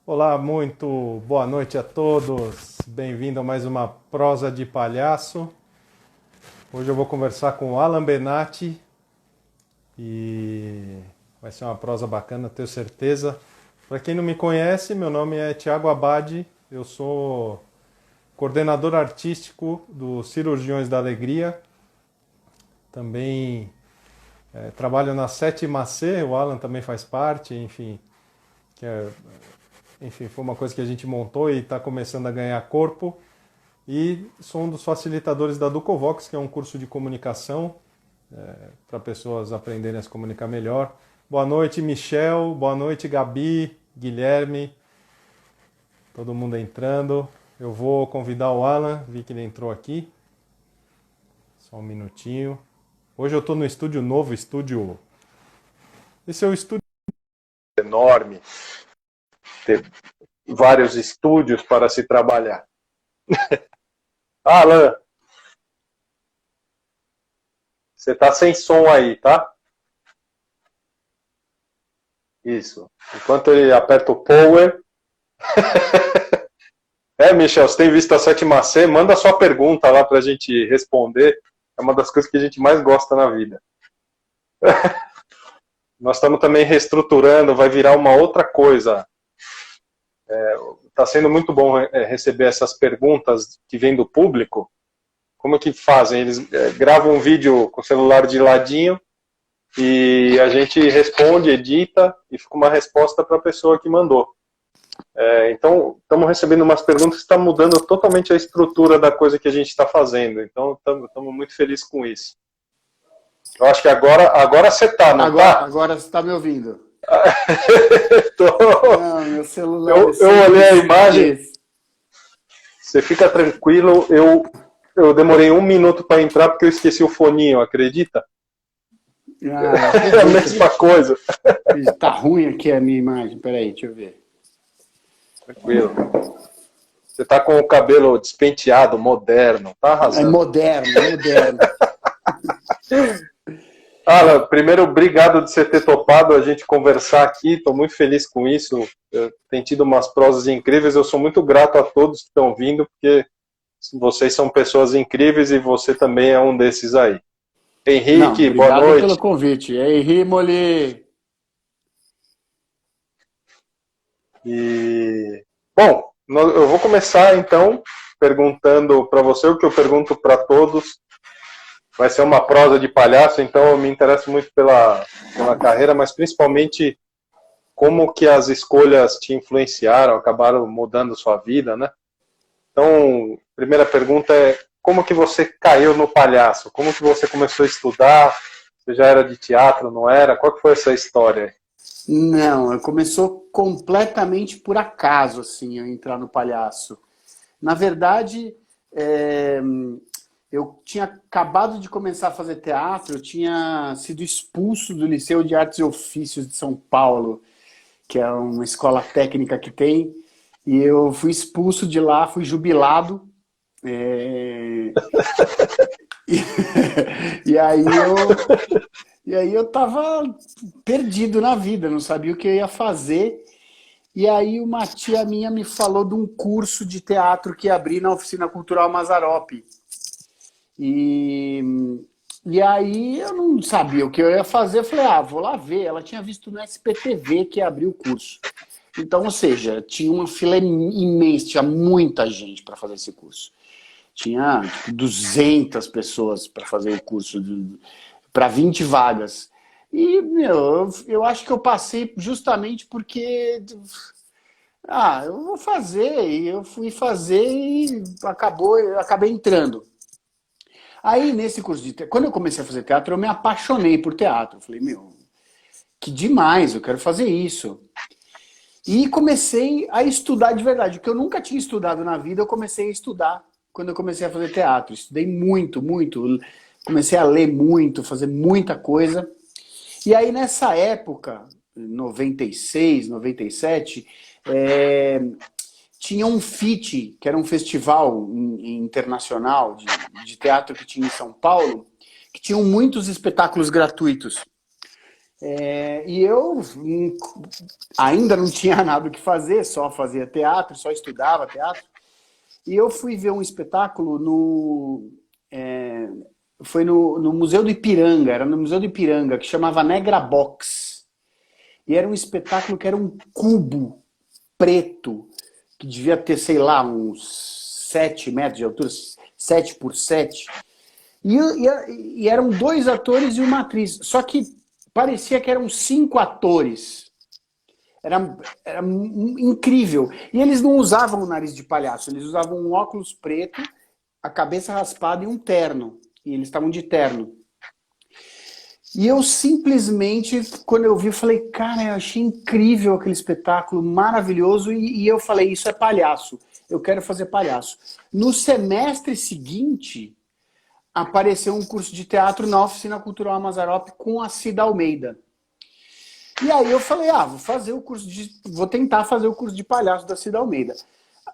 Olá, muito boa noite a todos. Bem-vindo a mais uma prosa de palhaço. Hoje eu vou conversar com o Alan Benatti e vai ser uma prosa bacana, tenho certeza. Para quem não me conhece, meu nome é Thiago Abadi, eu sou coordenador artístico do Cirurgiões da Alegria. Também trabalho na Sétima C, o Alan também faz parte, enfim, foi uma coisa que a gente montou e está começando a ganhar corpo. E sou um dos facilitadores da Ducovox, que é um curso de comunicação para pessoas aprenderem a se comunicar melhor. Boa noite, Michel. Boa noite, Gabi, Guilherme. Todo mundo entrando. Eu vou convidar o Alan, vi que ele entrou aqui. Só um minutinho. Hoje eu estou no estúdio novo, estúdio... Esse é o estúdio enorme. Ter vários estúdios para se trabalhar. Alan, você tá sem som aí, tá? Isso. Enquanto ele aperta o power. Michel, você tem visto a Sétima C? Manda a sua pergunta lá pra gente responder. É uma das coisas que a gente mais gosta na vida. Nós estamos também reestruturando, vai virar uma outra coisa. Tá sendo muito bom receber essas perguntas que vêm do público. Como que fazem? Eles gravam um vídeo com o celular de ladinho e a gente responde, edita e fica uma resposta para a pessoa que mandou. Então, estamos recebendo umas perguntas que estão mudando totalmente a estrutura da coisa que a gente está fazendo. Então, estamos muito felizes com isso. Eu acho que agora você está, não está? Agora você está me ouvindo. Tô... Não, meu celular. Eu olhei a imagem. Você fica tranquilo. Eu demorei 1 minuto para entrar porque eu esqueci o foninho, acredita? É a mesma coisa. Tá ruim aqui a minha imagem. Peraí, deixa eu ver. Tranquilo. Você tá com o cabelo despenteado, moderno, tá arrasando. É moderno. Alan, primeiro, obrigado de você ter topado a gente conversar aqui. Estou muito feliz com isso. Tem tido umas prosas incríveis. Eu sou muito grato a todos que estão vindo, porque vocês são pessoas incríveis e você também é um desses aí. Henrique, boa noite. Obrigado pelo convite. Henrique Moli. Bom, eu vou começar então perguntando para você o que eu pergunto para todos. Vai ser uma prosa de palhaço, então eu me interesso muito pela carreira, mas principalmente como que as escolhas te influenciaram, acabaram mudando sua vida, né? Então, primeira pergunta é, como que você caiu no palhaço? Como que você começou a estudar? Você já era de teatro, não era? Qual que foi essa história? Não, começou completamente por acaso, assim, eu entrar no palhaço. Na verdade, eu tinha acabado de começar a fazer teatro, eu tinha sido expulso do Liceu de Artes e Ofícios de São Paulo, que é uma escola técnica que tem, e eu fui expulso de lá, fui jubilado, e aí eu tava perdido na vida, não sabia o que eu ia fazer. E aí uma tia minha me falou de um curso de teatro que ia abrir na Oficina Cultural Mazzaropi. E aí eu não sabia o que eu ia fazer, eu falei, vou lá ver. Ela tinha visto no SPTV que ia abrir o curso. Então, ou seja, tinha uma fila imensa, tinha muita gente para fazer esse curso. Tinha 200 pessoas para fazer o curso, para 20 vagas. E, eu acho que eu passei justamente porque... eu vou fazer. E eu fui fazer e eu acabei entrando. Aí, nesse curso de teatro, quando eu comecei a fazer teatro, eu me apaixonei por teatro. Eu falei, que demais, eu quero fazer isso. E comecei a estudar de verdade. O que eu nunca tinha estudado na vida, eu comecei a estudar quando eu comecei a fazer teatro. Estudei muito, muito. Comecei a ler muito, fazer muita coisa. E aí, nessa época, 96, 97, tinha um FIT, que era um festival internacional de teatro que tinha em São Paulo, que tinham muitos espetáculos gratuitos. E eu ainda não tinha nada o que fazer, só fazia teatro, só estudava teatro. E eu fui ver um espetáculo foi no Museu do Ipiranga, era no Museu do Ipiranga, que chamava Negra Box. E era um espetáculo que era um cubo preto, que devia ter, sei lá, uns 7 metros de altura, 7 por 7. E eram 2 atores e uma atriz. Só que parecia que eram 5 atores. Era incrível. E eles não usavam o nariz de palhaço, eles usavam um óculos preto, a cabeça raspada e um terno. E eles estavam de terno. E eu simplesmente, quando eu vi, eu falei, cara, eu achei incrível aquele espetáculo, maravilhoso, e eu falei, isso é palhaço, eu quero fazer palhaço. No semestre seguinte, apareceu um curso de teatro na Oficina Cultural Mazzaropi com a Cida Almeida. E aí eu falei, vou tentar fazer o curso de palhaço da Cida Almeida.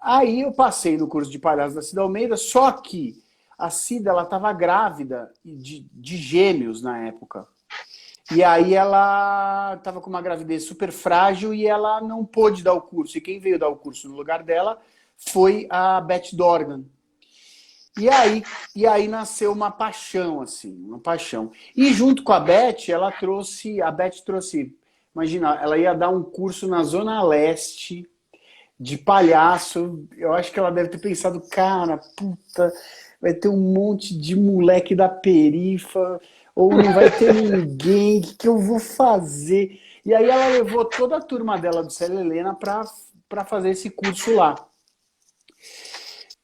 Aí eu passei no curso de palhaço da Cida Almeida, só que a Cida, ela estava grávida de gêmeos na época. E aí ela estava com uma gravidez super frágil e ela não pôde dar o curso. E quem veio dar o curso no lugar dela foi a Beth Dorgan. E aí nasceu uma paixão, assim, uma paixão. E junto com a Beth trouxe, imagina, ela ia dar um curso na Zona Leste de palhaço. Eu acho que ela deve ter pensado, cara, puta, vai ter um monte de moleque da perifa, ou não vai ter ninguém, o que eu vou fazer? E aí ela levou toda a turma dela do Célia Helena para fazer esse curso lá.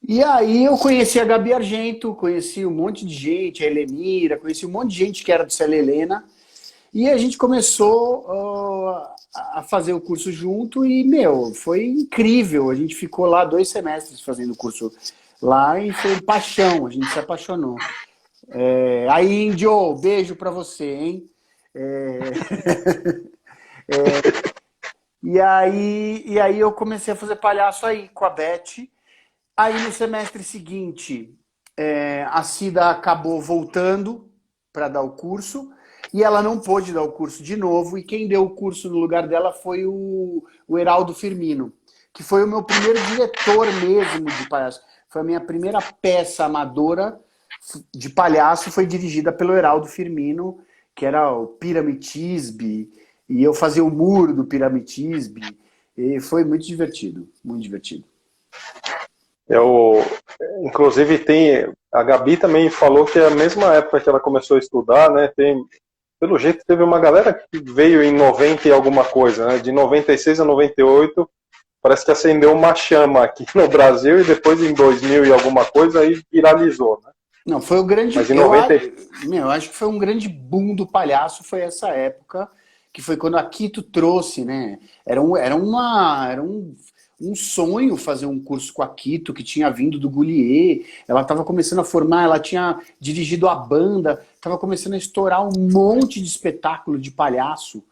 E aí eu conheci a Gabi Argento, conheci um monte de gente, a Helenira, conheci um monte de gente que era do Célia Helena, e a gente começou a fazer o curso junto e, foi incrível. A gente ficou lá 2 semestres fazendo o curso lá e foi paixão, a gente se apaixonou. Aí, Índio, beijo pra você, hein? E aí eu comecei a fazer palhaço aí com a Beth. Aí no semestre seguinte, a Cida acabou voltando para dar o curso e ela não pôde dar o curso de novo. E quem deu o curso no lugar dela foi o Heraldo Firmino, que foi o meu primeiro diretor mesmo de palhaço. Foi a minha primeira peça amadora de palhaço, foi dirigida pelo Heraldo Firmino, que era o Piramitisbe, e eu fazia o muro do Piramitisbe, e foi muito divertido, muito divertido. Inclusive, a Gabi também falou que é a mesma época que ela começou a estudar, né? Pelo jeito, teve uma galera que veio em 90 e alguma coisa, né? De 96 a 98, parece que acendeu uma chama aqui no Brasil e depois em 2000 e alguma coisa aí viralizou, né? Não, foi o grande... Mas em 90... eu acho que foi um grande boom do palhaço, foi essa época, que foi quando a Quito trouxe, né? Era um sonho fazer um curso com a Quito, que tinha vindo do Goulier. Ela estava começando a formar, ela tinha dirigido a banda, estava começando a estourar um monte de espetáculo de palhaço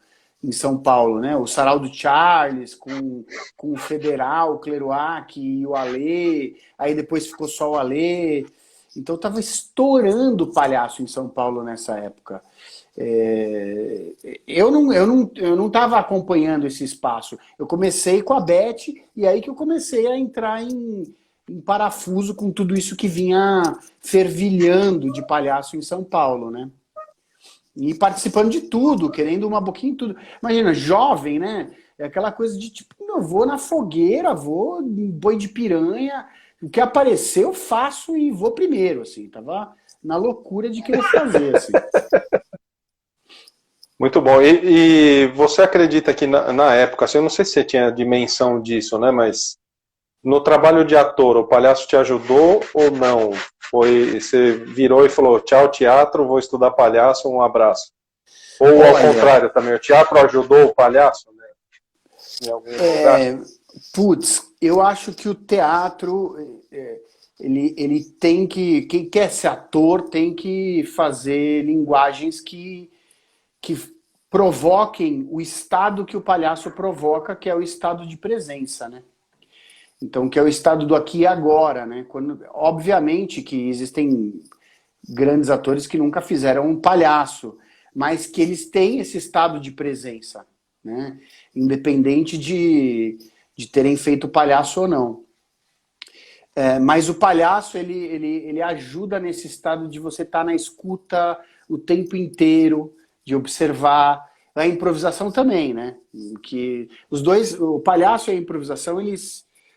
em São Paulo, né? O Sarau do Charles, com o Federal, o Cleruac e o Alê, aí depois ficou só o Alê. Então estava estourando o palhaço em São Paulo nessa época. Eu não estava acompanhando esse espaço. Eu comecei com a Beth e aí que eu comecei a entrar em parafuso com tudo isso que vinha fervilhando de palhaço em São Paulo, né? E participando de tudo, querendo uma boquinha de tudo. Imagina, jovem, né? É aquela coisa de tipo, eu vou na fogueira, vou em boi de piranha, o que aparecer eu faço e vou primeiro, assim. Tava na loucura de querer fazer, assim. Muito bom. E você acredita que na época, assim, eu não sei se você tinha dimensão disso, né? Mas no trabalho de ator, o palhaço te ajudou ou não? Você virou e falou, tchau teatro, vou estudar palhaço, um abraço. Ou ao contrário também, o teatro ajudou o palhaço, né? Em algum lugar? Putz, eu acho que o teatro, ele tem que, quem quer ser ator tem que fazer linguagens que provoquem o estado que o palhaço provoca, que é o estado de presença, né? Então, que é o estado do aqui e agora, né? Obviamente que existem grandes atores que nunca fizeram um palhaço, mas que eles têm esse estado de presença, né? Independente de terem feito palhaço ou não. Mas o palhaço, ele ajuda nesse estado de você estar na escuta o tempo inteiro, de observar. A improvisação também, né? Que os dois, o palhaço e a improvisação,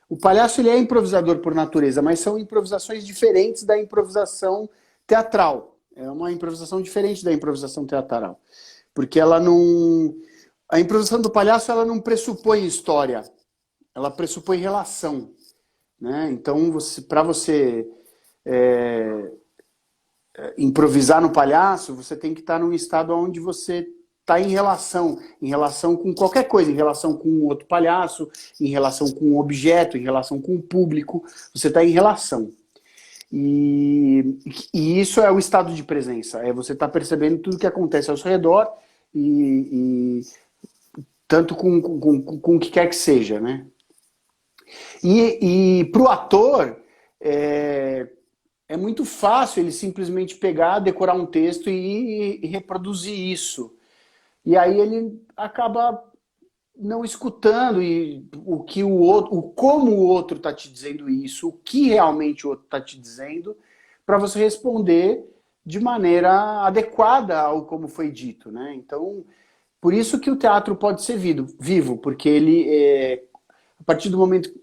o palhaço ele é improvisador por natureza, mas são improvisações diferentes da improvisação teatral. É uma improvisação diferente da improvisação teatral. Porque ela não... A improvisação do palhaço, ela não pressupõe história. Ela pressupõe relação. Né? Então, para você improvisar no palhaço, você tem que estar num estado onde você está em relação com qualquer coisa, em relação com outro palhaço, em relação com um objeto, em relação com o público, você está em relação. E isso é o estado de presença, é você estar percebendo tudo que acontece ao seu redor, e tanto com o que quer que seja, né? E para o ator, é muito fácil ele simplesmente pegar, decorar um texto e reproduzir isso. E aí ele acaba não escutando o que o outro, como o outro está te dizendo isso, o que realmente o outro está te dizendo, para você responder de maneira adequada ao como foi dito, né? Então, por isso que o teatro pode ser vivo, porque ele, a partir do momento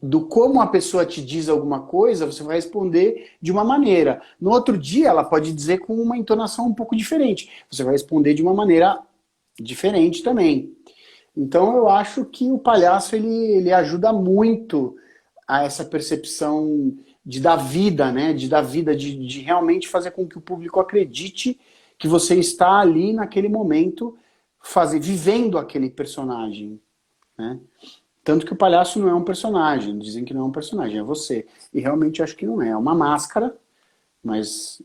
do como a pessoa te diz alguma coisa, você vai responder de uma maneira. No outro dia, ela pode dizer com uma entonação um pouco diferente. Você vai responder de uma maneira diferente também. Então, eu acho que o palhaço, ele ajuda muito a essa percepção de dar vida, né? De dar vida, de realmente fazer com que o público acredite que você está ali naquele momento, vivendo aquele personagem, né? Tanto que o palhaço não é um personagem, dizem que não é um personagem, é você. E realmente acho que não é. É uma máscara, mas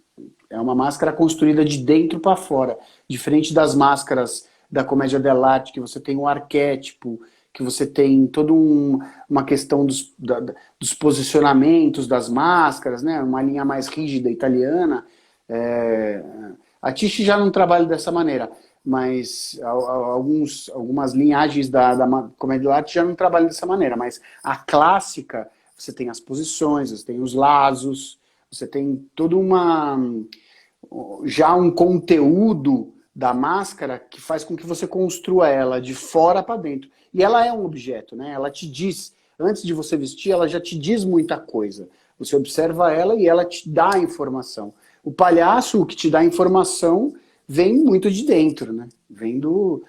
é uma máscara construída de dentro para fora. Diferente das máscaras da comédia dell'arte, que você tem um arquétipo, que você tem toda uma questão dos posicionamentos das máscaras, né? Uma linha mais rígida italiana. A Tisch já não trabalha dessa maneira, mas algumas linhagens da comédia dell'arte já não trabalham dessa maneira, mas a clássica, você tem as posições, você tem os lazos, você tem todo já um conteúdo da máscara que faz com que você construa ela de fora para dentro. E ela é um objeto, né? Ela te diz, antes de você vestir, ela já te diz muita coisa. Você observa ela e ela te dá a informação. O palhaço, o que te dá a informação, vem muito de dentro, né? Vem do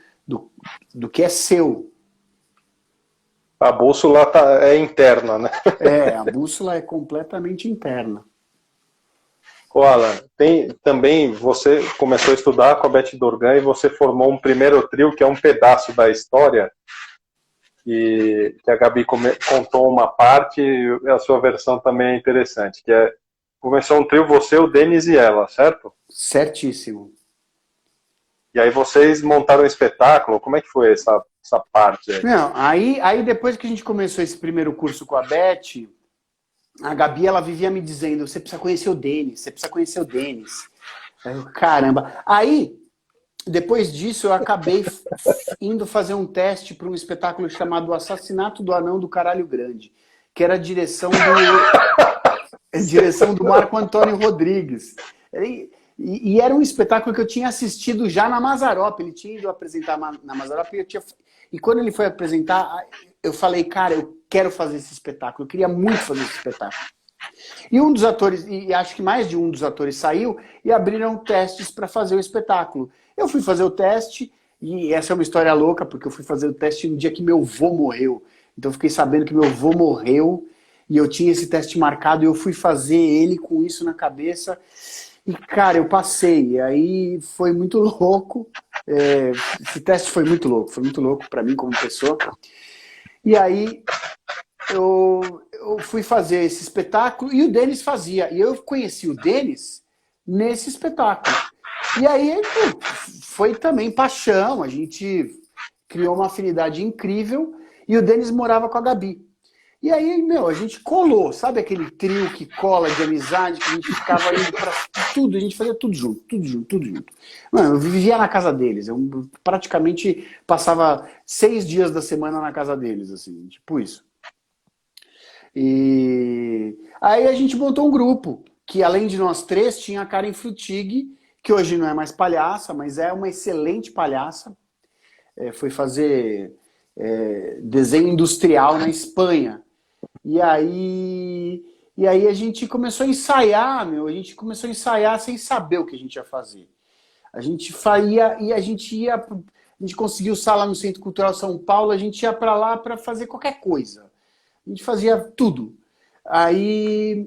que é seu. A bússola é interna, né? A bússola é completamente interna. Ô Alan, também você começou a estudar com a Beth Dorgan e você formou um primeiro trio, que é um pedaço da história, que a Gabi contou uma parte, e a sua versão também é interessante, que começou um trio, você, o Denis e ela, certo? Certíssimo. E aí vocês montaram um espetáculo, como é que foi essa parte aí? Não, aí depois que a gente começou esse primeiro curso com a Beth, a Gabi, ela vivia me dizendo, você precisa conhecer o Denis, você precisa conhecer o Denis. Caramba. Aí, depois disso, eu acabei indo fazer um teste para um espetáculo chamado O Assassinato do Anão do Caralho Grande, que era a direção do Marco Antônio Rodrigues. E era um espetáculo que eu tinha assistido já na Mazzaropi. Ele tinha ido apresentar na Mazzaropi. E quando ele foi apresentar, eu falei, cara, eu quero fazer esse espetáculo. Eu queria muito fazer esse espetáculo. E um dos atores, e acho que mais de um dos atores saiu, e abriram testes para fazer o espetáculo. Eu fui fazer o teste, e essa é uma história louca, porque eu fui fazer o teste no dia que meu avô morreu. Então eu fiquei sabendo que meu avô morreu, e eu tinha esse teste marcado, e eu fui fazer ele com isso na cabeça. E, cara, eu passei. E aí foi muito louco. Esse teste foi muito louco para mim como pessoa. E aí eu fui fazer esse espetáculo e o Denis fazia. E eu conheci o Denis nesse espetáculo. E aí foi também paixão. A gente criou uma afinidade incrível e o Denis morava com a Gabi. E aí, a gente colou. Sabe aquele trio que cola de amizade que a gente ficava indo para tudo, a gente fazia tudo junto, tudo junto, tudo junto. Mano, eu vivia na casa deles, eu praticamente passava 6 dias da semana na casa deles, assim, tipo isso. E aí a gente montou um grupo, que além de nós três, tinha a Karen Frutig, que hoje não é mais palhaça, mas é uma excelente palhaça. Foi fazer desenho industrial na Espanha. E aí a gente começou a ensaiar, a gente começou a ensaiar sem saber o que a gente ia fazer. A gente faria e a gente conseguiu sala no Centro Cultural São Paulo, a gente ia para lá para fazer qualquer coisa. A gente fazia tudo. Aí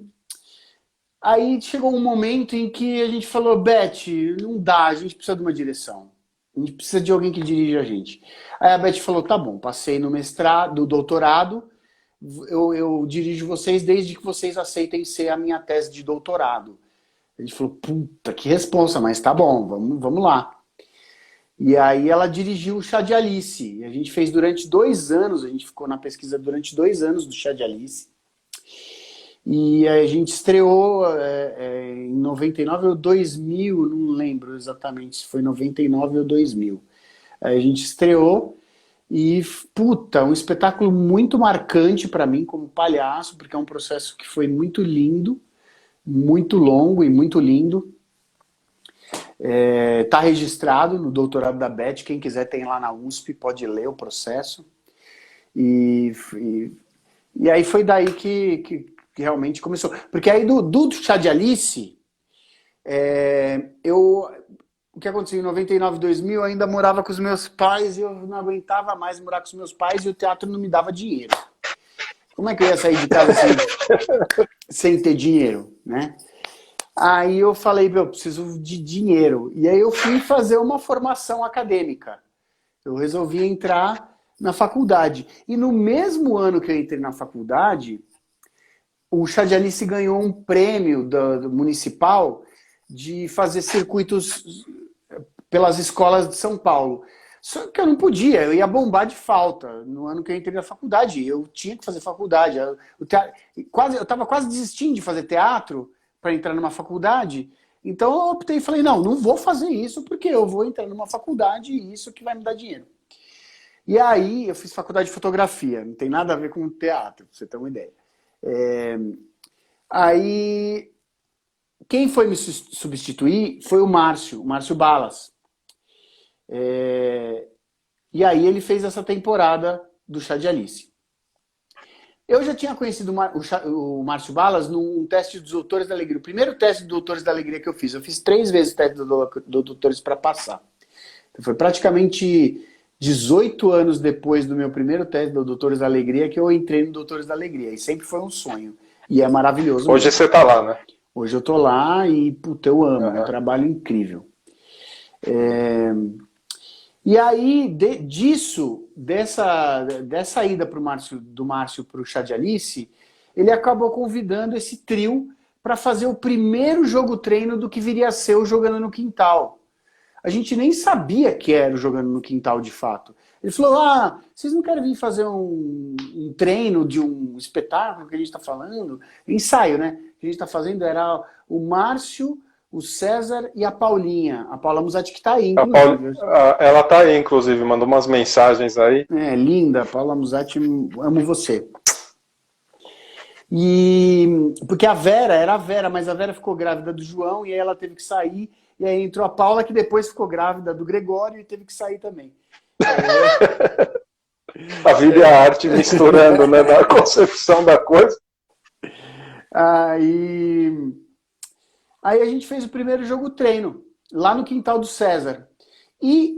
chegou um momento em que a gente falou, Beth, não dá, a gente precisa de uma direção. A gente precisa de alguém que dirija a gente. Aí a Beth falou, tá bom, passei no mestrado, do doutorado, eu dirijo vocês desde que vocês aceitem ser a minha tese de doutorado. A gente falou, puta, que responsa, mas tá bom, vamos lá. E aí ela dirigiu o Chá de Alice. E a gente fez durante 2 anos, a gente ficou na pesquisa durante 2 anos do Chá de Alice. E a gente estreou em 99 ou 2000, não lembro exatamente se foi 99 ou 2000. Aí a gente estreou e, puta, um espetáculo muito marcante para mim como palhaço, porque é um processo que foi muito lindo, muito longo e muito lindo. Tá registrado no doutorado da Beth, quem quiser tem lá na USP, pode ler o processo. E aí foi daí que realmente começou. Porque aí do Chá de Alice, o que aconteceu em 99, 2000, eu ainda morava com os meus pais e eu não aguentava mais morar com os meus pais e o teatro não me dava dinheiro. Como é que eu ia sair de casa sem ter dinheiro, né? Aí eu falei, eu preciso de dinheiro. E aí eu fui fazer uma formação acadêmica. Eu resolvi entrar na faculdade. E no mesmo ano que eu entrei na faculdade, o Chá de Alice ganhou um prêmio do municipal de fazer circuitos pelas escolas de São Paulo. Só que eu não podia, eu ia bombar de falta no ano que eu entrei na faculdade. Eu tinha que fazer faculdade. Eu estava quase desistindo de fazer teatro para entrar numa faculdade. Então eu optei e falei, não vou fazer isso porque eu vou entrar numa faculdade e isso que vai me dar dinheiro. E aí eu fiz faculdade de fotografia, não tem nada a ver com teatro, pra você ter uma ideia. Aí quem foi me substituir foi o Márcio Balas. E aí ele fez essa temporada do Chá de Alice. Eu já tinha conhecido o Márcio Balas num teste dos Doutores da Alegria. O primeiro teste dos Doutores da Alegria que eu fiz 3 vezes o teste do Doutores para passar. Então, foi praticamente 18 anos depois do meu primeiro teste do Doutores da Alegria que eu entrei no Doutores da Alegria. E sempre foi um sonho. E é maravilhoso. Hoje mesmo. Você tá lá, né? Hoje eu tô lá e, puta, eu amo. É um trabalho incrível. E aí, dessa ida do Márcio para o Chá de Alice, ele acabou convidando esse trio para fazer o primeiro jogo-treino do que viria a ser o Jogando no Quintal. A gente nem sabia que era o Jogando no Quintal de fato. Ele falou, vocês não querem vir fazer um treino de um espetáculo que a gente está falando? Ensaio, né? O que a gente está fazendo era o Márcio, o César e a Paulinha. A Paula Musatti que está aí, inclusive. Ela está aí, inclusive, mandou umas mensagens aí. Linda, Paula Musatti, amo você. Porque a Vera era a Vera, mas a Vera ficou grávida do João e aí ela teve que sair. E aí entrou a Paula, que depois ficou grávida do Gregório e teve que sair também. A vida e a arte misturando, né? Na concepção da coisa. Aí a gente fez o primeiro jogo-treino, lá no quintal do César. E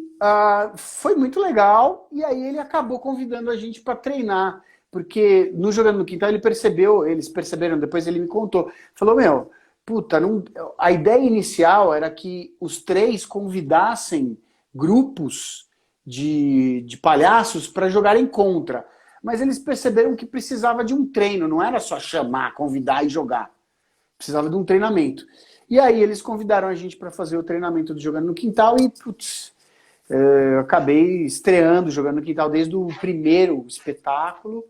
foi muito legal, e aí ele acabou convidando a gente para treinar. Porque no Jogando no Quintal eles perceberam, depois ele me contou. Falou, a ideia inicial era que os 3 convidassem grupos de palhaços para jogarem contra. Mas eles perceberam que precisava de um treino, não era só chamar, convidar e jogar. Precisava de um treinamento. E aí eles convidaram a gente para fazer o treinamento do Jogando no Quintal e, eu acabei estreando Jogando no Quintal desde o primeiro espetáculo.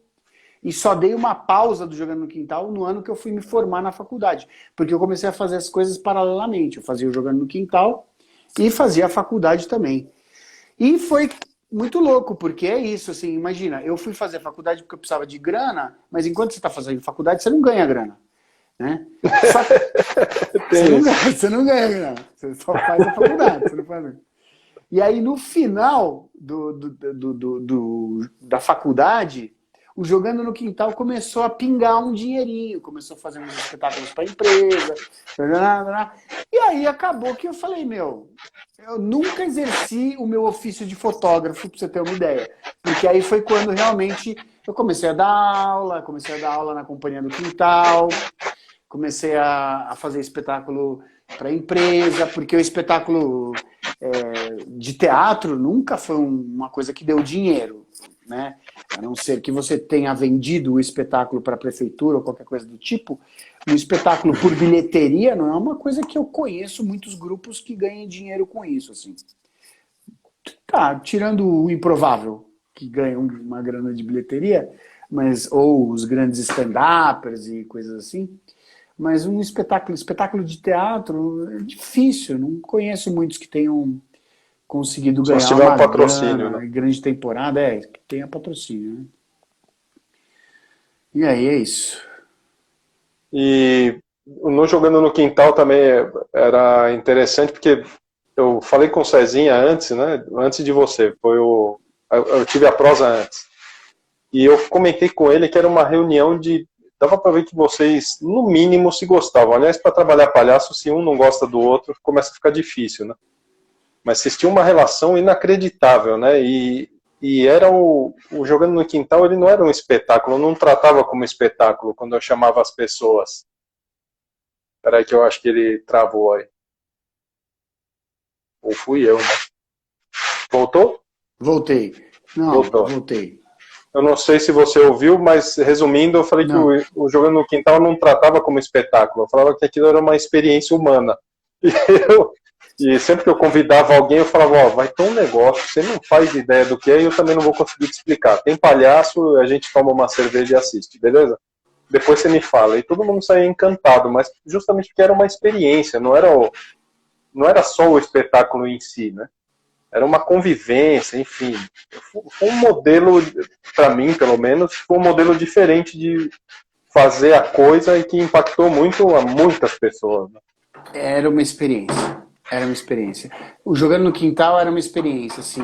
e só dei uma pausa do Jogando no Quintal no ano que eu fui me formar na faculdade. Porque eu comecei a fazer as coisas paralelamente. Eu fazia o Jogando no Quintal e fazia a faculdade também. E foi muito louco, porque é isso, assim, imagina, eu fui fazer a faculdade porque eu precisava de grana, mas enquanto você está fazendo faculdade, você não ganha grana, né? Só que você não ganha grana, você só faz a faculdade, você não faz. E aí, no final da faculdade, o Jogando no Quintal começou a pingar um dinheirinho, começou a fazer uns espetáculos para a empresa. E aí acabou que eu falei, meu, eu nunca exerci o meu ofício de fotógrafo, para você ter uma ideia. Porque aí foi quando realmente eu comecei a dar aula na Companhia do Quintal, comecei a fazer espetáculo para a empresa, porque o espetáculo de teatro nunca foi uma coisa que deu dinheiro, né? A não ser que você tenha vendido o espetáculo para a prefeitura ou qualquer coisa do tipo, um espetáculo por bilheteria não é uma coisa que eu conheço muitos grupos que ganhem dinheiro com isso, assim. Tá, tirando o Improvável, que ganha uma grana de bilheteria, mas, ou os grandes stand-uppers e coisas assim, mas um espetáculo de teatro é difícil, não conheço muitos que tenham conseguido Só se ganhar tiver um uma patrocínio, grana, né? grande temporada, que tenha patrocínio, né? E aí é isso. E no Jogando no Quintal também era interessante, porque eu falei com o Cezinha antes, né? Antes de você, eu tive a prosa antes. E eu comentei com ele que era uma reunião de... Dava para ver que vocês, no mínimo, se gostavam. Aliás, para trabalhar palhaço, se um não gosta do outro, começa a ficar difícil, né? Mas vocês tinham uma relação inacreditável, né? E era o Jogando no Quintal, ele não era um espetáculo, eu não tratava como espetáculo quando eu chamava as pessoas. Peraí que eu acho que ele travou aí. Ou fui eu, né? Voltou? Voltei. Não, Voltou. voltei. Eu não sei se você ouviu, mas resumindo, eu falei que Não. o Jogando no Quintal não tratava como espetáculo. Eu falava que aquilo era uma experiência humana. E sempre que eu convidava alguém, eu falava, ó, vai ter um negócio, você não faz ideia do que é e eu também não vou conseguir te explicar. Tem palhaço, a gente toma uma cerveja e assiste, beleza? Depois você me fala. E todo mundo saía encantado, mas justamente porque era uma experiência, não era só o espetáculo em si, né? Era uma convivência, enfim. Foi um modelo, para mim, pelo menos, foi um modelo diferente de fazer a coisa e que impactou muito a muitas pessoas, né? Era uma experiência. Era uma experiência. O Jogando no Quintal era uma experiência, assim.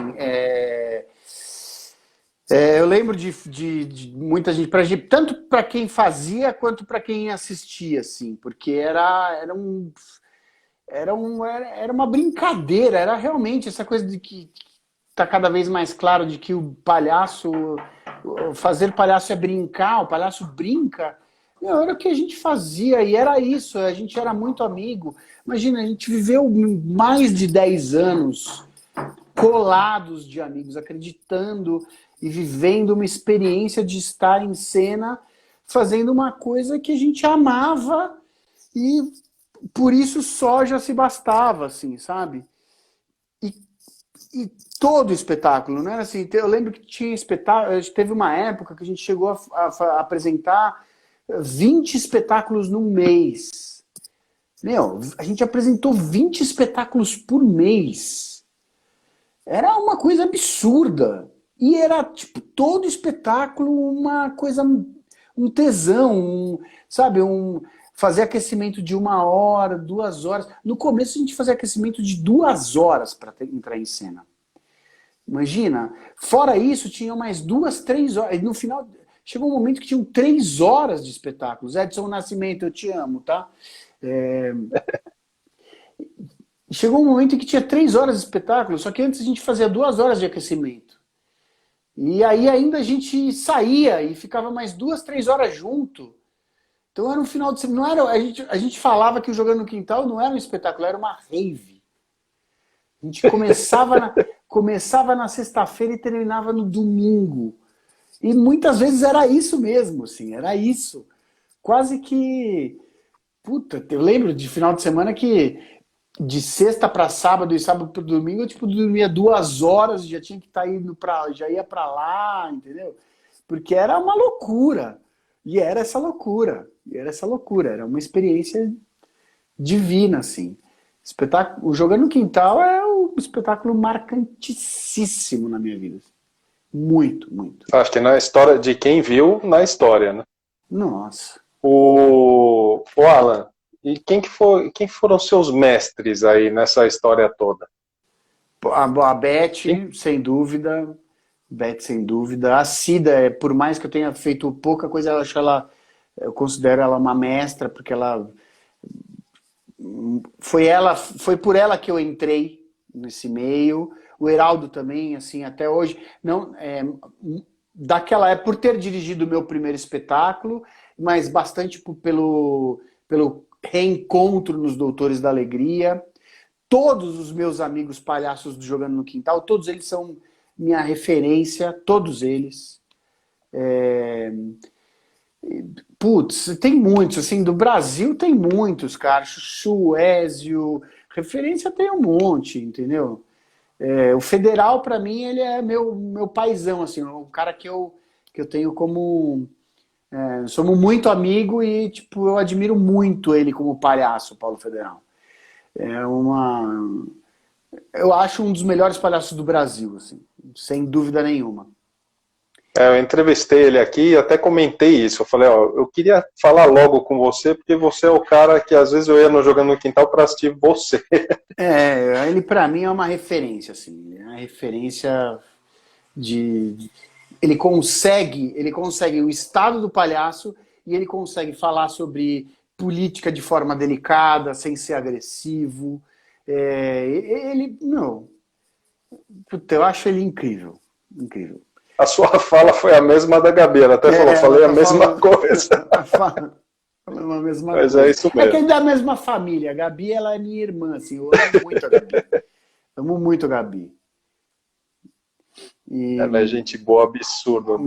Eu lembro de muita gente, tanto para quem fazia quanto para quem assistia, assim, porque era uma brincadeira, era realmente essa coisa de que está cada vez mais claro de que fazer palhaço é brincar, o palhaço brinca. Não, era o que a gente fazia e era isso, a gente era muito amigo. Imagina, a gente viveu mais de 10 anos colados de amigos, acreditando e vivendo uma experiência de estar em cena, fazendo uma coisa que a gente amava e por isso só já se bastava, assim, sabe? E todo espetáculo, não era assim. Eu lembro que tinha espetáculo, teve uma época que a gente chegou a apresentar 20 espetáculos num mês. Meu, a gente apresentou 20 espetáculos por mês. Era uma coisa absurda. E era, tipo, todo espetáculo uma coisa, um tesão, sabe? Fazer aquecimento de 1 hora, 2 horas. No começo a gente fazia aquecimento de 2 horas para entrar em cena. Imagina. Fora isso, tinham mais 2, 3 horas. E no final, chegou um momento que tinham 3 horas de espetáculos. Edson Nascimento, eu te amo, tá? Chegou um momento em que tinha 3 horas de espetáculo, só que antes a gente fazia 2 horas de aquecimento. E aí ainda a gente saía e ficava mais 2, 3 horas junto. Então era um final de semana. Não era, a gente falava que o Jogando no Quintal não era um espetáculo, era uma rave. A gente começava na sexta-feira e terminava no domingo. E muitas vezes era isso mesmo, assim, era isso. Quase que... Puta, eu lembro de final de semana que de sexta para sábado e sábado para domingo eu tipo, dormia 2 horas, já tinha que estar indo já ia para lá, entendeu? porque era uma loucura. E era essa loucura. E era essa loucura. Era uma experiência divina, assim. O Jogando no Quintal é um espetáculo marcantíssimo na minha vida. Muito, muito. Acho que na história, de quem viu, na história, né? Nossa. O Alan, e quem foram seus mestres aí nessa história toda? A Beth, sem dúvida. Beth, sem dúvida. A Cida, por mais que eu tenha feito pouca coisa, eu considero ela uma mestra, porque foi por ela que eu entrei nesse meio. O Heraldo também, assim, até hoje. Não, daquela época, por ter dirigido o meu primeiro espetáculo, mas bastante pelo reencontro nos Doutores da Alegria. Todos os meus amigos palhaços do Jogando no Quintal, todos eles são minha referência, todos eles. Putz, tem muitos, assim, do Brasil tem muitos, cara. Chuchu, Ézio, referência tem um monte, entendeu? O Federal, pra mim, ele é meu paizão, assim, o cara que eu tenho como... somos muito amigo e, tipo, eu admiro muito ele como palhaço, Paulo Federal. Eu acho um dos melhores palhaços do Brasil, assim, sem dúvida nenhuma. Eu entrevistei ele aqui e até comentei isso. Eu falei, eu queria falar logo com você, porque você é o cara que às vezes eu ia no Jogando no Quintal para assistir você. Ele pra mim é uma referência, assim, é uma referência de... Ele consegue o estado do palhaço e ele consegue falar sobre política de forma delicada, sem ser agressivo. Eu acho ele incrível, incrível. A sua fala foi a mesma da Gabi, ela até falei a mesma coisa. Falando a mesma Mas coisa. é isso mesmo. É que é da mesma família. A Gabi, ela é minha irmã, assim, eu amo muito a Gabi. Amo muito a Gabi. Ela é gente boa, absurdo.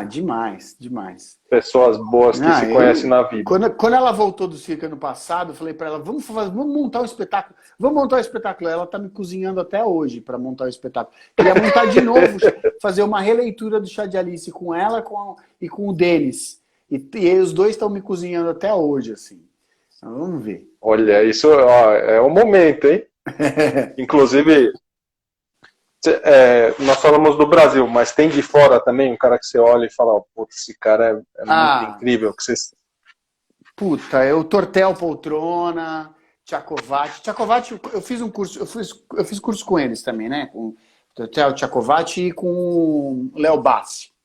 Demais, demais. Pessoas boas que se conhecem na vida. Quando ela voltou do circo ano passado, eu falei pra ela, vamos montar um espetáculo. Vamos montar um espetáculo. Ela tá me cozinhando até hoje pra montar o espetáculo. Queria montar de novo, fazer uma releitura do Chá de Alice com ela e com o Denis. E os dois estão me cozinhando até hoje, assim. Então, vamos ver. Olha, isso é o momento, hein? Inclusive... nós falamos do Brasil, mas tem de fora também um cara que você olha e fala, esse cara é muito incrível. Puta, o Tortel Poltrona, Tchakovati. Tchakovati, eu fiz um curso, eu fiz curso com eles também, né? Com o Tortel, Tchakovati e com o Léo Bassi.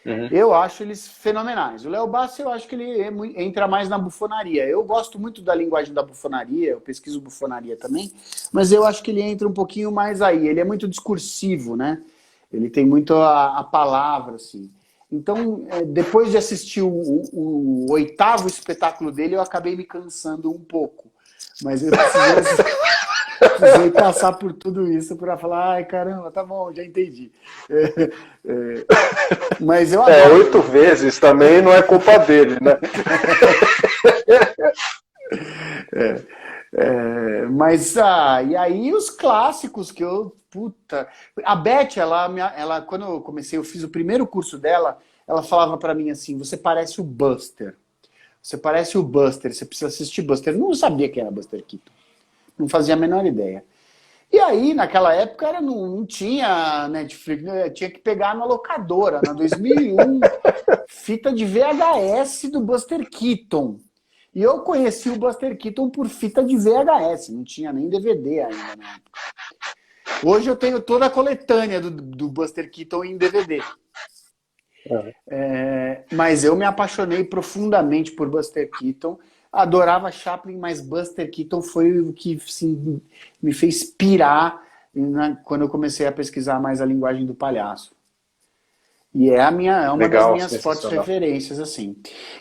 Uhum. Eu acho eles fenomenais. O Léo Bassi, eu acho que ele entra mais na bufonaria. Eu gosto muito da linguagem da bufonaria, eu pesquiso bufonaria também, mas eu acho que ele entra um pouquinho mais aí. Ele é muito discursivo, né? Ele tem muito a palavra, assim. Então, depois de assistir o 8º espetáculo dele, eu acabei me cansando um pouco. Mas eu precisei passar por tudo isso para falar, ai, caramba, tá bom, já entendi. Mas eu adoro. 8 vezes também não é culpa dele, né? Mas, e aí os clássicos que puta... A Beth, ela, quando eu fiz o primeiro curso dela, ela falava para mim assim, você parece o Buster. Você parece o Buster, você precisa assistir Buster. Eu não sabia quem era Buster Keaton. Não fazia a menor ideia. E aí, naquela época, não tinha Netflix, tinha que pegar na locadora, na 2001, fita de VHS do Buster Keaton. E eu conheci o Buster Keaton por fita de VHS, não tinha nem DVD ainda na época. Hoje eu tenho toda a coletânea do Buster Keaton em DVD. Mas eu me apaixonei profundamente por Buster Keaton. Adorava Chaplin, mas Buster Keaton foi o que assim, me fez pirar quando eu comecei a pesquisar mais a linguagem do palhaço. E é uma das minhas fortes referências, assim.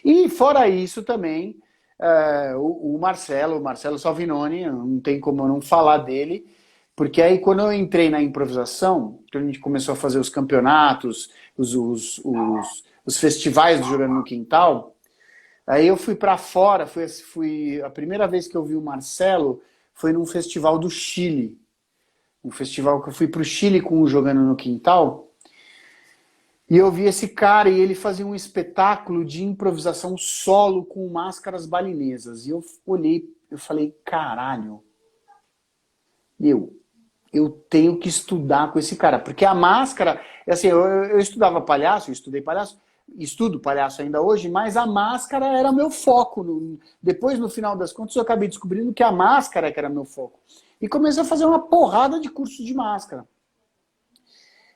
E fora isso também, o Marcelo Salvinoni, não tem como eu não falar dele, porque aí quando eu entrei na improvisação, que a gente começou a fazer os campeonatos, os festivais do Jogando no Quintal, aí eu fui para fora, a primeira vez que eu vi o Marcelo foi num festival do Chile. Um festival que eu fui para o Chile com o Jogando no Quintal. E eu vi esse cara e ele fazia um espetáculo de improvisação solo com máscaras balinesas. E eu olhei, eu falei, caralho, eu tenho que estudar com esse cara. Porque a máscara, assim, eu estudava palhaço, eu estudei palhaço, estudo palhaço ainda hoje, mas a máscara era meu foco. Depois, no final das contas, eu acabei descobrindo que a máscara que era meu foco. E comecei a fazer uma porrada de cursos de máscara.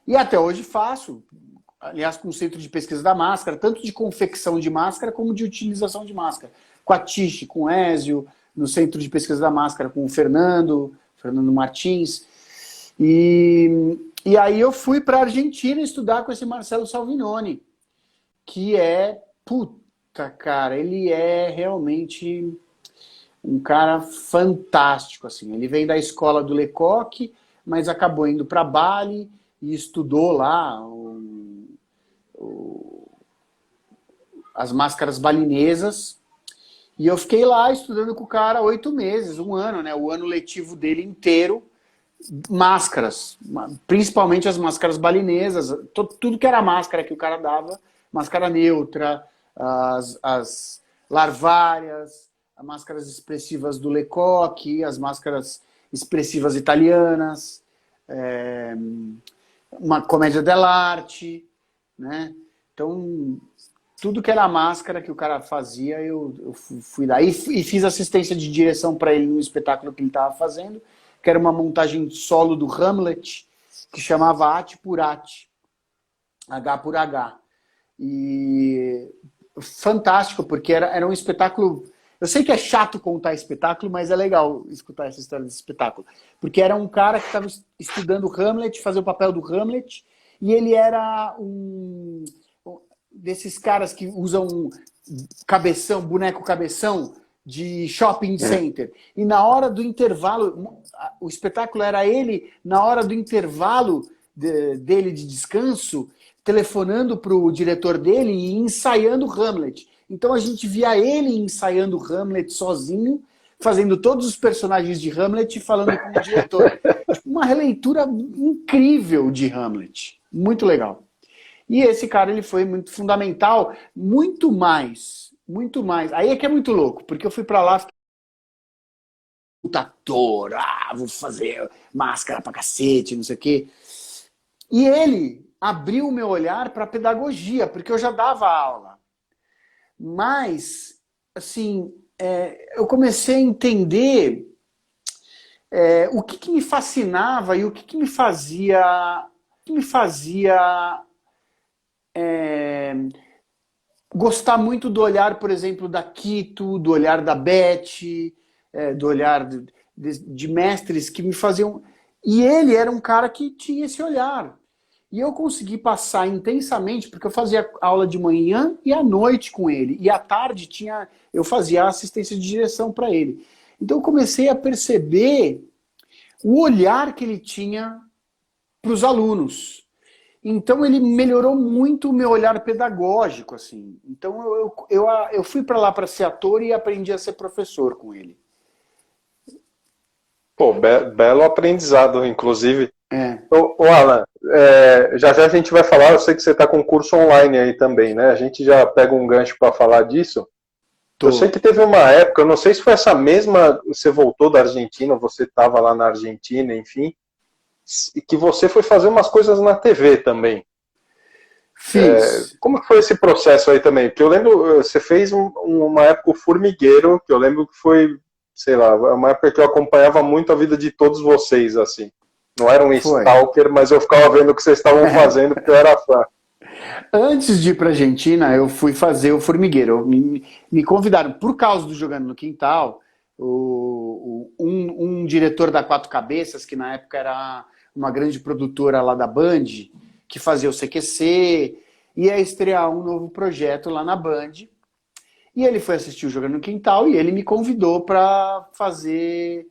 E até hoje faço, aliás, com o Centro de Pesquisa da Máscara, tanto de confecção de máscara como de utilização de máscara. Com a Tiche, com o Ézio, no Centro de Pesquisa da Máscara com o Fernando Martins. E aí eu fui para a Argentina estudar com esse Marcelo Salvinoni, que é, puta, cara, ele é realmente um cara fantástico, assim. Ele vem da escola do Lecoq, mas acabou indo para Bali e estudou lá as máscaras balinesas. E eu fiquei lá estudando com o cara 8 meses, um ano, né? O ano letivo dele inteiro, máscaras, principalmente as máscaras balinesas, tudo que era máscara que o cara dava, máscara neutra, as larvárias, as máscaras expressivas do Lecoq, as máscaras expressivas italianas, uma comédia dell'arte, né? Então, tudo que era máscara que o cara fazia, eu fui lá. E fiz assistência de direção para ele no espetáculo que ele estava fazendo, que era uma montagem solo do Hamlet, que chamava Ate por Ate, H por H. E fantástico, porque era um espetáculo... Eu sei que é chato contar espetáculo, mas é legal escutar essa história desse espetáculo. Porque era um cara que estava estudando Hamlet, fazia o papel do Hamlet, e ele era um desses caras que usam cabeção, boneco cabeção de shopping center. E na hora do intervalo, o espetáculo era ele, na hora do intervalo dele de descanso, telefonando para o diretor dele e ensaiando Hamlet. Então a gente via ele ensaiando Hamlet sozinho, fazendo todos os personagens de Hamlet e falando com o diretor. Uma releitura incrível de Hamlet. Muito legal. E esse cara, ele foi muito fundamental, muito mais. Aí é que é muito louco, porque eu fui pra lá, fiquei puta ator, vou fazer máscara pra cacete, não sei o quê. E ele abriu o meu olhar pra pedagogia, porque eu já dava aula. Mas, assim, eu comecei a entender o que me fascinava e o que me fazia gostar muito do olhar, por exemplo, da Quito, do olhar da Beth, do olhar de mestres que me faziam... E ele era um cara que tinha esse olhar. E eu consegui passar intensamente, porque eu fazia aula de manhã e à noite com ele. E à tarde eu fazia assistência de direção para ele. Então eu comecei a perceber o olhar que ele tinha para os alunos. Então ele melhorou muito o meu olhar pedagógico, assim. Então eu fui para lá para ser ator e aprendi a ser professor com ele. Pô, belo aprendizado, inclusive. É. Ô Alan, já já a gente vai falar, eu sei que você está com curso online aí também, né? A gente já pega um gancho para falar disso. Eu sei que teve uma época, eu não sei se foi essa mesma, você voltou da Argentina, você estava lá na Argentina, enfim, e que você foi fazer umas coisas na TV também. Fiz. Como que foi esse processo aí também? Porque eu lembro, você fez uma época o Formigueiro, que eu lembro que foi, sei lá, uma época que eu acompanhava muito a vida de todos vocês, assim. Não era um stalker, mas eu ficava vendo o que vocês estavam fazendo, porque eu era fã. Antes de ir para a Argentina, eu fui fazer o Formigueiro. Me convidaram, por causa do Jogando no Quintal, um diretor da Quatro Cabeças, que na época era uma grande produtora lá da Band, que fazia o CQC, ia estrear um novo projeto lá na Band. E ele foi assistir o Jogando no Quintal e ele me convidou para fazer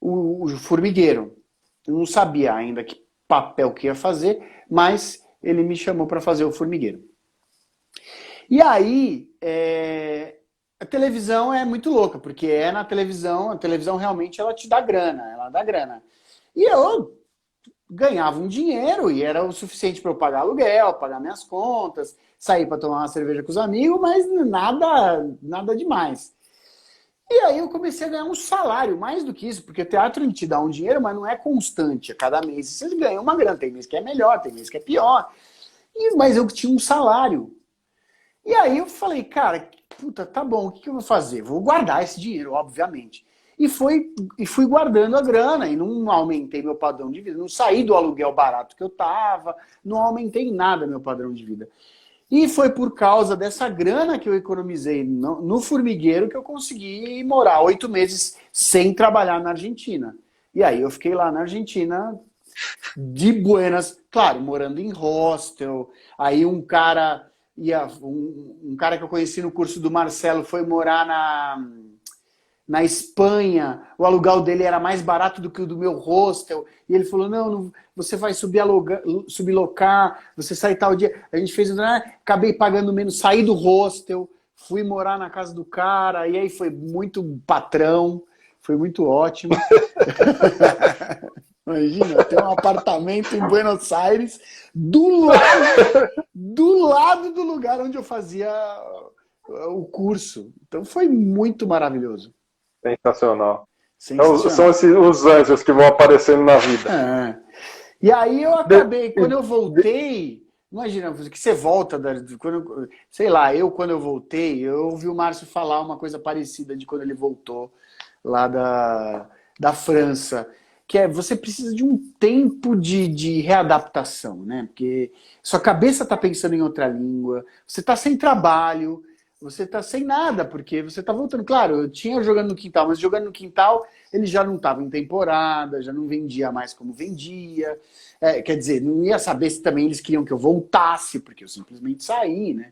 o Formigueiro. Eu não sabia ainda que papel que ia fazer, mas ele me chamou para fazer o Formigueiro. E aí, a televisão é muito louca, porque na televisão, a televisão realmente ela te dá grana, ela dá grana. E eu ganhava um dinheiro e era o suficiente para eu pagar aluguel, pagar minhas contas, sair para tomar uma cerveja com os amigos, mas nada demais. E aí eu comecei a ganhar um salário, mais do que isso, porque o teatro te dá um dinheiro, mas não é constante. A cada mês você ganha uma grana. Tem mês que é melhor, tem mês que é pior. Mas eu tinha um salário. E aí eu falei, cara, puta, tá bom, o que eu vou fazer? Vou guardar esse dinheiro, obviamente. E fui guardando a grana e não aumentei meu padrão de vida. Não saí do aluguel barato que eu tava, não aumentei nada meu padrão de vida. E foi por causa dessa grana que eu economizei no formigueiro que eu consegui morar 8 meses sem trabalhar na Argentina. E aí eu fiquei lá na Argentina de buenas, claro, morando em hostel. Aí um cara que eu conheci no curso do Marcelo foi morar na Espanha, o aluguel dele era mais barato do que o do meu hostel, e ele falou, não você vai sublocar, você sai tal dia. A gente fez, acabei pagando menos, saí do hostel, fui morar na casa do cara, e aí foi muito patrão, foi muito ótimo. Imagina, ter um apartamento em Buenos Aires, do lado do lugar onde eu fazia o curso. Então foi muito maravilhoso. Sensacional. Sensacional. São os anjos que vão aparecendo na vida. É. E aí eu acabei, quando eu voltei, imagina, que você volta, sei lá, quando eu voltei, eu ouvi o Márcio falar uma coisa parecida de quando ele voltou lá da França, que é, você precisa de um tempo de readaptação, né? Porque sua cabeça está pensando em outra língua, você está sem trabalho, você tá sem nada, porque você tá voltando. Claro, eu tinha jogando no quintal, mas jogando no quintal ele já não estava em temporada, já não vendia mais como vendia. Quer dizer, não ia saber se também eles queriam que eu voltasse, porque eu simplesmente saí, né?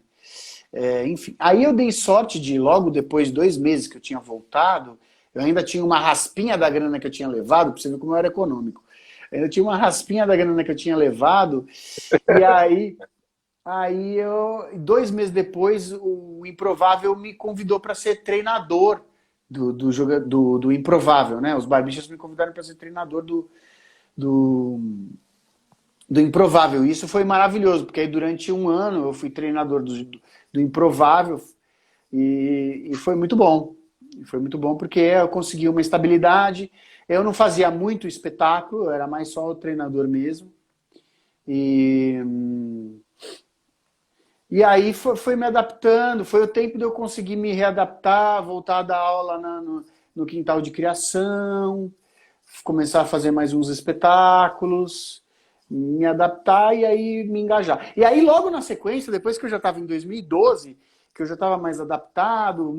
Enfim, aí eu dei sorte de, logo depois de 2 meses que eu tinha voltado, eu ainda tinha uma raspinha da grana que eu tinha levado, para você ver como eu era econômico. Eu ainda tinha uma raspinha da grana que eu tinha levado, e aí, 2 meses depois, o Improvável me convidou para ser treinador do Improvável, né? Os Barbichas me convidaram para ser treinador do Improvável. E isso foi maravilhoso, porque aí durante 1 ano eu fui treinador do Improvável e foi muito bom. Foi muito bom porque eu consegui uma estabilidade. Eu não fazia muito espetáculo, eu era mais só o treinador mesmo. E aí foi me adaptando, foi o tempo de eu conseguir me readaptar, voltar a dar aula no quintal de criação, começar a fazer mais uns espetáculos, me adaptar e aí me engajar. E aí logo na sequência, depois que eu já estava em 2012, que eu já estava mais adaptado,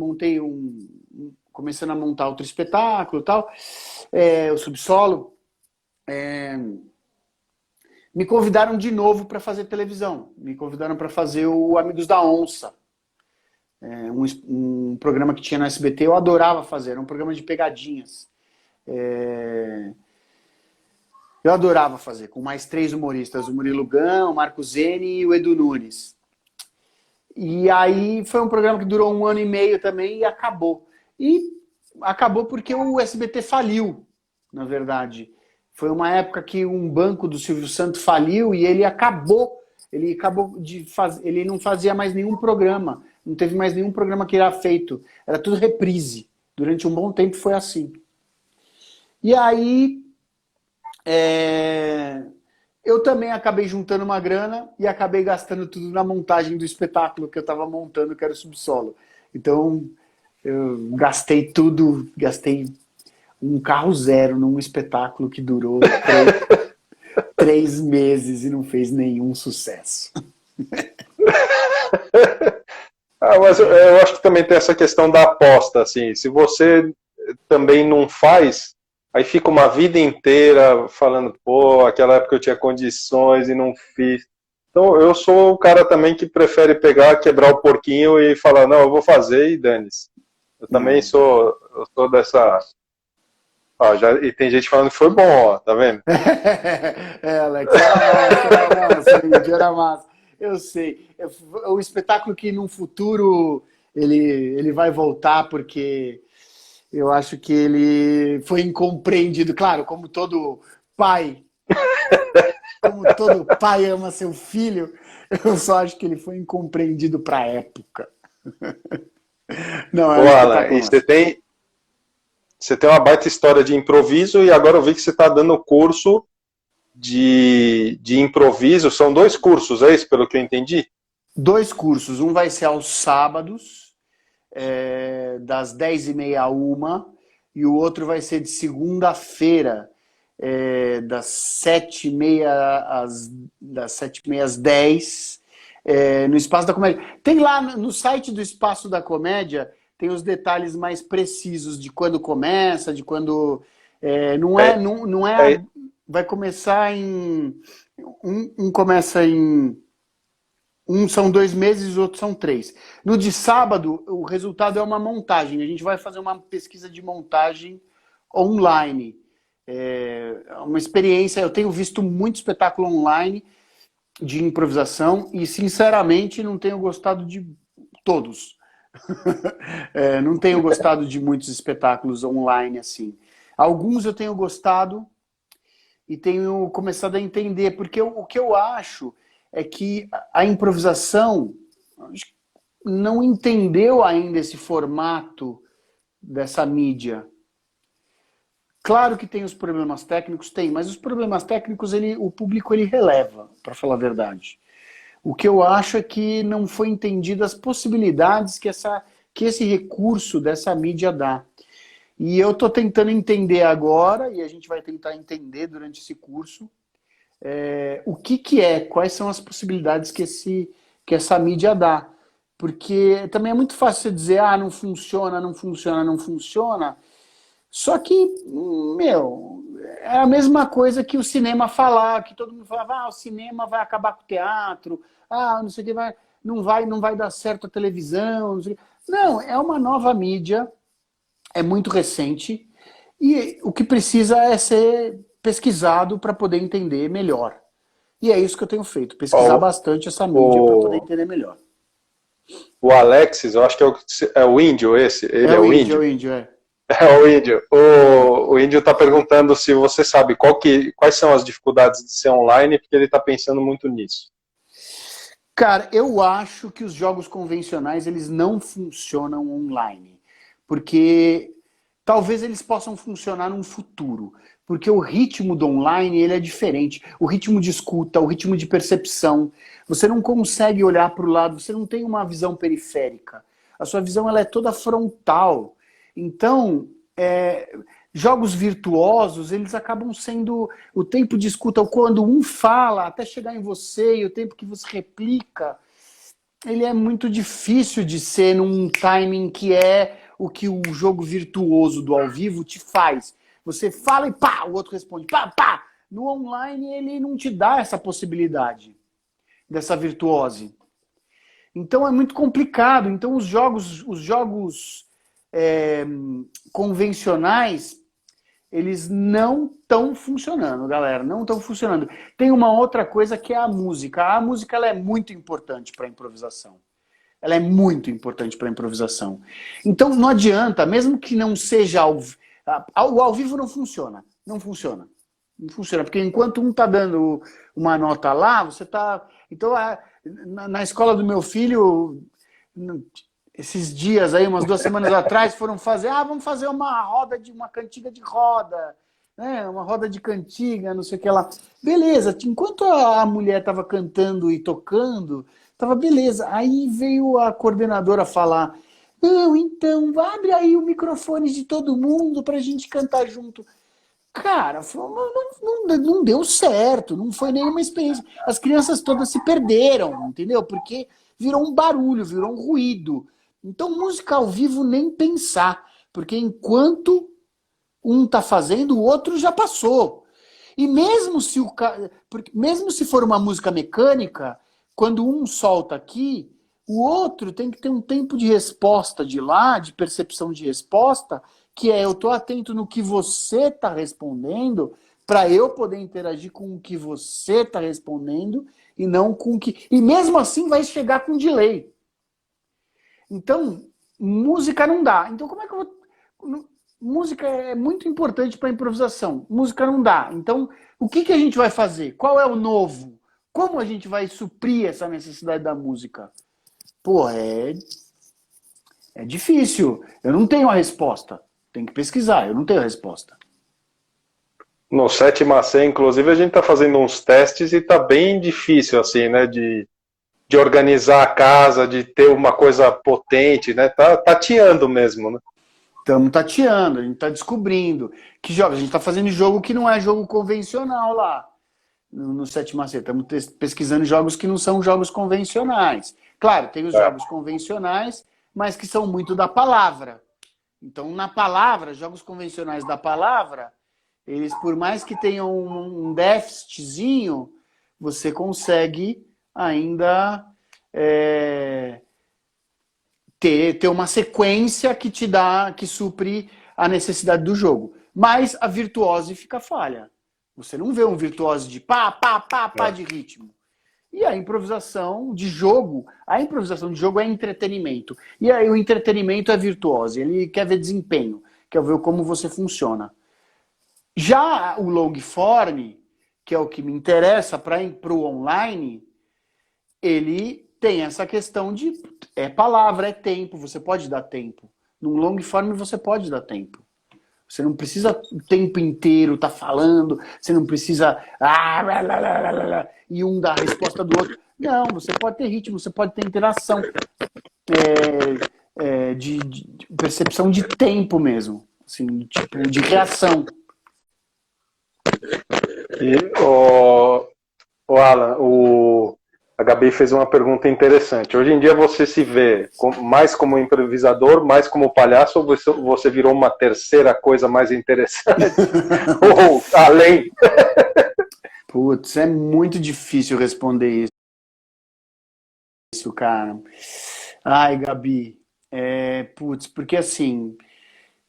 começando a montar outro espetáculo e tal, o Subsolo, me convidaram de novo para fazer televisão. Me convidaram para fazer o Amigos da Onça. Um programa que tinha no SBT, eu adorava fazer. Era um programa de pegadinhas. Eu adorava fazer, com mais 3 humoristas. O Murilo Gun, o Marco Zene e o Edu Nunes. E aí foi um programa que durou 1 ano e meio também e acabou. E acabou porque o SBT faliu, na verdade. Foi uma época que um banco do Silvio Santos faliu e ele acabou de fazer, ele não fazia mais nenhum programa, não teve mais nenhum programa que era feito, era tudo reprise. Durante um bom tempo foi assim. E aí eu também acabei juntando uma grana e acabei gastando tudo na montagem do espetáculo que eu estava montando, que era o Subsolo. Então eu gastei um carro zero num espetáculo que durou 3 meses e não fez nenhum sucesso. Mas eu acho que também tem essa questão da aposta, assim, se você também não faz, aí fica uma vida inteira falando, pô, aquela época eu tinha condições e não fiz. Então eu sou o cara também que prefere pegar, quebrar o porquinho e falar, não, eu vou fazer e dane-se. Eu também sou dessa... e tem gente falando que foi bom, ó, tá vendo? Alex, era massa. Eu sei. O espetáculo que no futuro ele vai voltar porque eu acho que ele foi incompreendido. Claro, como todo pai como todo pai ama seu filho, eu só acho que ele foi incompreendido para a época. Não, é Ô, um Alan, espetáculo e massa. você tem uma baita história de improviso e agora eu vi que você está dando curso de improviso. São 2 cursos, é isso, pelo que eu entendi? 2 cursos, um vai ser aos sábados, das 10h30 a 1h, e o outro vai ser de segunda-feira, das 7h30 às 10, no Espaço da Comédia. Tem lá no site do Espaço da Comédia, tem os detalhes mais precisos de quando começa, de quando... É, não é, é, vai começar em... começa em... são 2 meses, os outros são 3. No de sábado, o resultado é uma montagem. A gente vai fazer uma pesquisa de montagem online. É uma experiência. Eu tenho visto muito espetáculo online de improvisação e, sinceramente, não tenho gostado de todos. Não tenho gostado de muitos espetáculos online assim. Alguns eu tenho gostado e tenho começado a entender, porque o que eu acho é que a improvisação não entendeu ainda esse formato dessa mídia. Claro que tem os problemas técnicos, tem, mas os problemas técnicos o público ele releva, para falar a verdade. O que eu acho é que não foi entendido as possibilidades que esse recurso dessa mídia dá. E eu estou tentando entender agora, e a gente vai tentar entender durante esse curso, o que é, quais são as possibilidades que essa mídia dá. Porque também é muito fácil você dizer, não funciona, não funciona, não funciona. Só que, meu, é a mesma coisa que o cinema falar, que todo mundo falava, o cinema vai acabar com o teatro, não sei o que, não vai dar certo a televisão. Não sei o que. Não, é uma nova mídia, é muito recente, e o que precisa é ser pesquisado para poder entender melhor. E é isso que eu tenho feito, pesquisar ó, bastante essa mídia para poder o, entender melhor. o Alexis, eu acho que é o índio esse, ele É é o o índio, é o índio? índio, é. É o índio. O índio está perguntando se você sabe quais são as dificuldades de ser online, porque ele está pensando muito nisso. Cara, eu acho que os jogos convencionais eles não funcionam online, porque talvez eles possam funcionar num futuro, porque o ritmo do online ele é diferente, o ritmo de escuta, o ritmo de percepção, você não consegue olhar para o lado, você não tem uma visão periférica, a sua visão ela é toda frontal. Então, jogos virtuosos, eles acabam sendo o tempo de escuta, quando um fala até chegar em você e o tempo que você replica, ele é muito difícil de ser num timing que é o que o jogo virtuoso do ao vivo te faz. Você fala e pá, o outro responde, pá, pá. No online ele não te dá essa possibilidade dessa virtuose. Então é muito complicado. Então os jogos convencionais eles não estão funcionando, galera, não estão funcionando. Tem uma outra coisa que é a música. A música ela é muito importante para a improvisação. Ela é muito importante para a improvisação. Então não adianta, mesmo que não seja o ao vivo não funciona, não funciona. Não funciona, porque enquanto um está dando uma nota lá, você está... Então, na escola do meu filho, esses dias aí, umas 2 semanas atrás, foram fazer, vamos fazer uma cantiga de roda, né? Uma roda de cantiga, não sei o que lá. Beleza, enquanto a mulher estava cantando e tocando, estava beleza. Aí veio a coordenadora falar, não, então, abre aí o microfone de todo mundo para a gente cantar junto. Cara, não deu certo, não foi nenhuma experiência. As crianças todas se perderam, entendeu? Porque virou um barulho, virou um ruído. Então, música ao vivo nem pensar, porque enquanto um tá fazendo, o outro já passou. E mesmo se for uma música mecânica, quando um solta aqui, o outro tem que ter um tempo de resposta de lá, de percepção de resposta, que é eu tô atento no que você tá respondendo, para eu poder interagir com o que você tá respondendo e não com o que... E mesmo assim vai chegar com delay. Então, música não dá. Então, como é que eu vou... música é muito importante para improvisação. Música não dá. Então, o que a gente vai fazer? Qual é o novo? Como a gente vai suprir essa necessidade da música? Pô, é difícil. Eu não tenho a resposta. Tem que pesquisar, eu não tenho a resposta. No 7C, inclusive, a gente está fazendo uns testes e está bem difícil, assim, né, de organizar a casa, de ter uma coisa potente, né, tá tateando mesmo, né. Estamos tateando, a gente está descobrindo. Que jogos? A gente está fazendo jogo que não é jogo convencional lá, no 7C. Estamos pesquisando jogos que não são jogos convencionais. Claro, tem os jogos convencionais, mas que são muito da palavra. Então, na palavra, jogos convencionais da palavra, eles, por mais que tenham um déficitzinho, você consegue ainda ter uma sequência que te dá, que supre a necessidade do jogo. Mas a virtuose fica falha. Você não vê um virtuose de pá, pá, pá, pá de ritmo. E a improvisação de jogo é entretenimento. E aí o entretenimento é virtuose. Ele quer ver desempenho, quer ver como você funciona. Já o long form, que é o que me interessa para o online, ele tem essa questão de palavra, é tempo, você pode dar tempo. Num long form você pode dar tempo. Você não precisa o tempo inteiro estar falando, você não precisa e um dar a resposta do outro. Não, você pode ter ritmo, você pode ter interação, de percepção de tempo mesmo, assim, tipo, de reação. E o Alan, a Gabi fez uma pergunta interessante. Hoje em dia você se vê mais como improvisador, mais como palhaço, ou você virou uma terceira coisa mais interessante? Ou além? Putz, é muito difícil responder isso, cara. Ai, Gabi. Porque assim,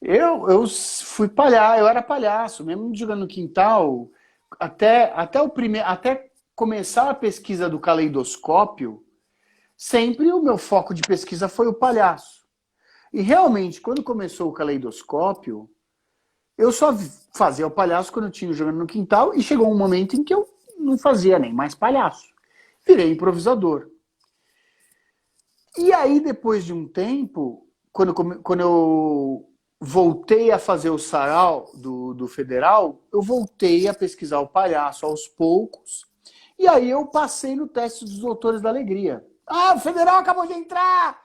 eu fui palhaço, eu era palhaço, mesmo jogando no quintal, até começar a pesquisa do caleidoscópio, sempre o meu foco de pesquisa foi o palhaço. E realmente, quando começou o caleidoscópio, eu só fazia o palhaço quando eu tinha jogando no quintal, e chegou um momento em que eu não fazia nem mais palhaço. Virei improvisador. E aí, depois de um tempo, quando eu voltei a fazer o sarau do Federal, eu voltei a pesquisar o palhaço aos poucos, e aí eu passei no teste dos Doutores da Alegria. Ah, o Federal acabou de entrar!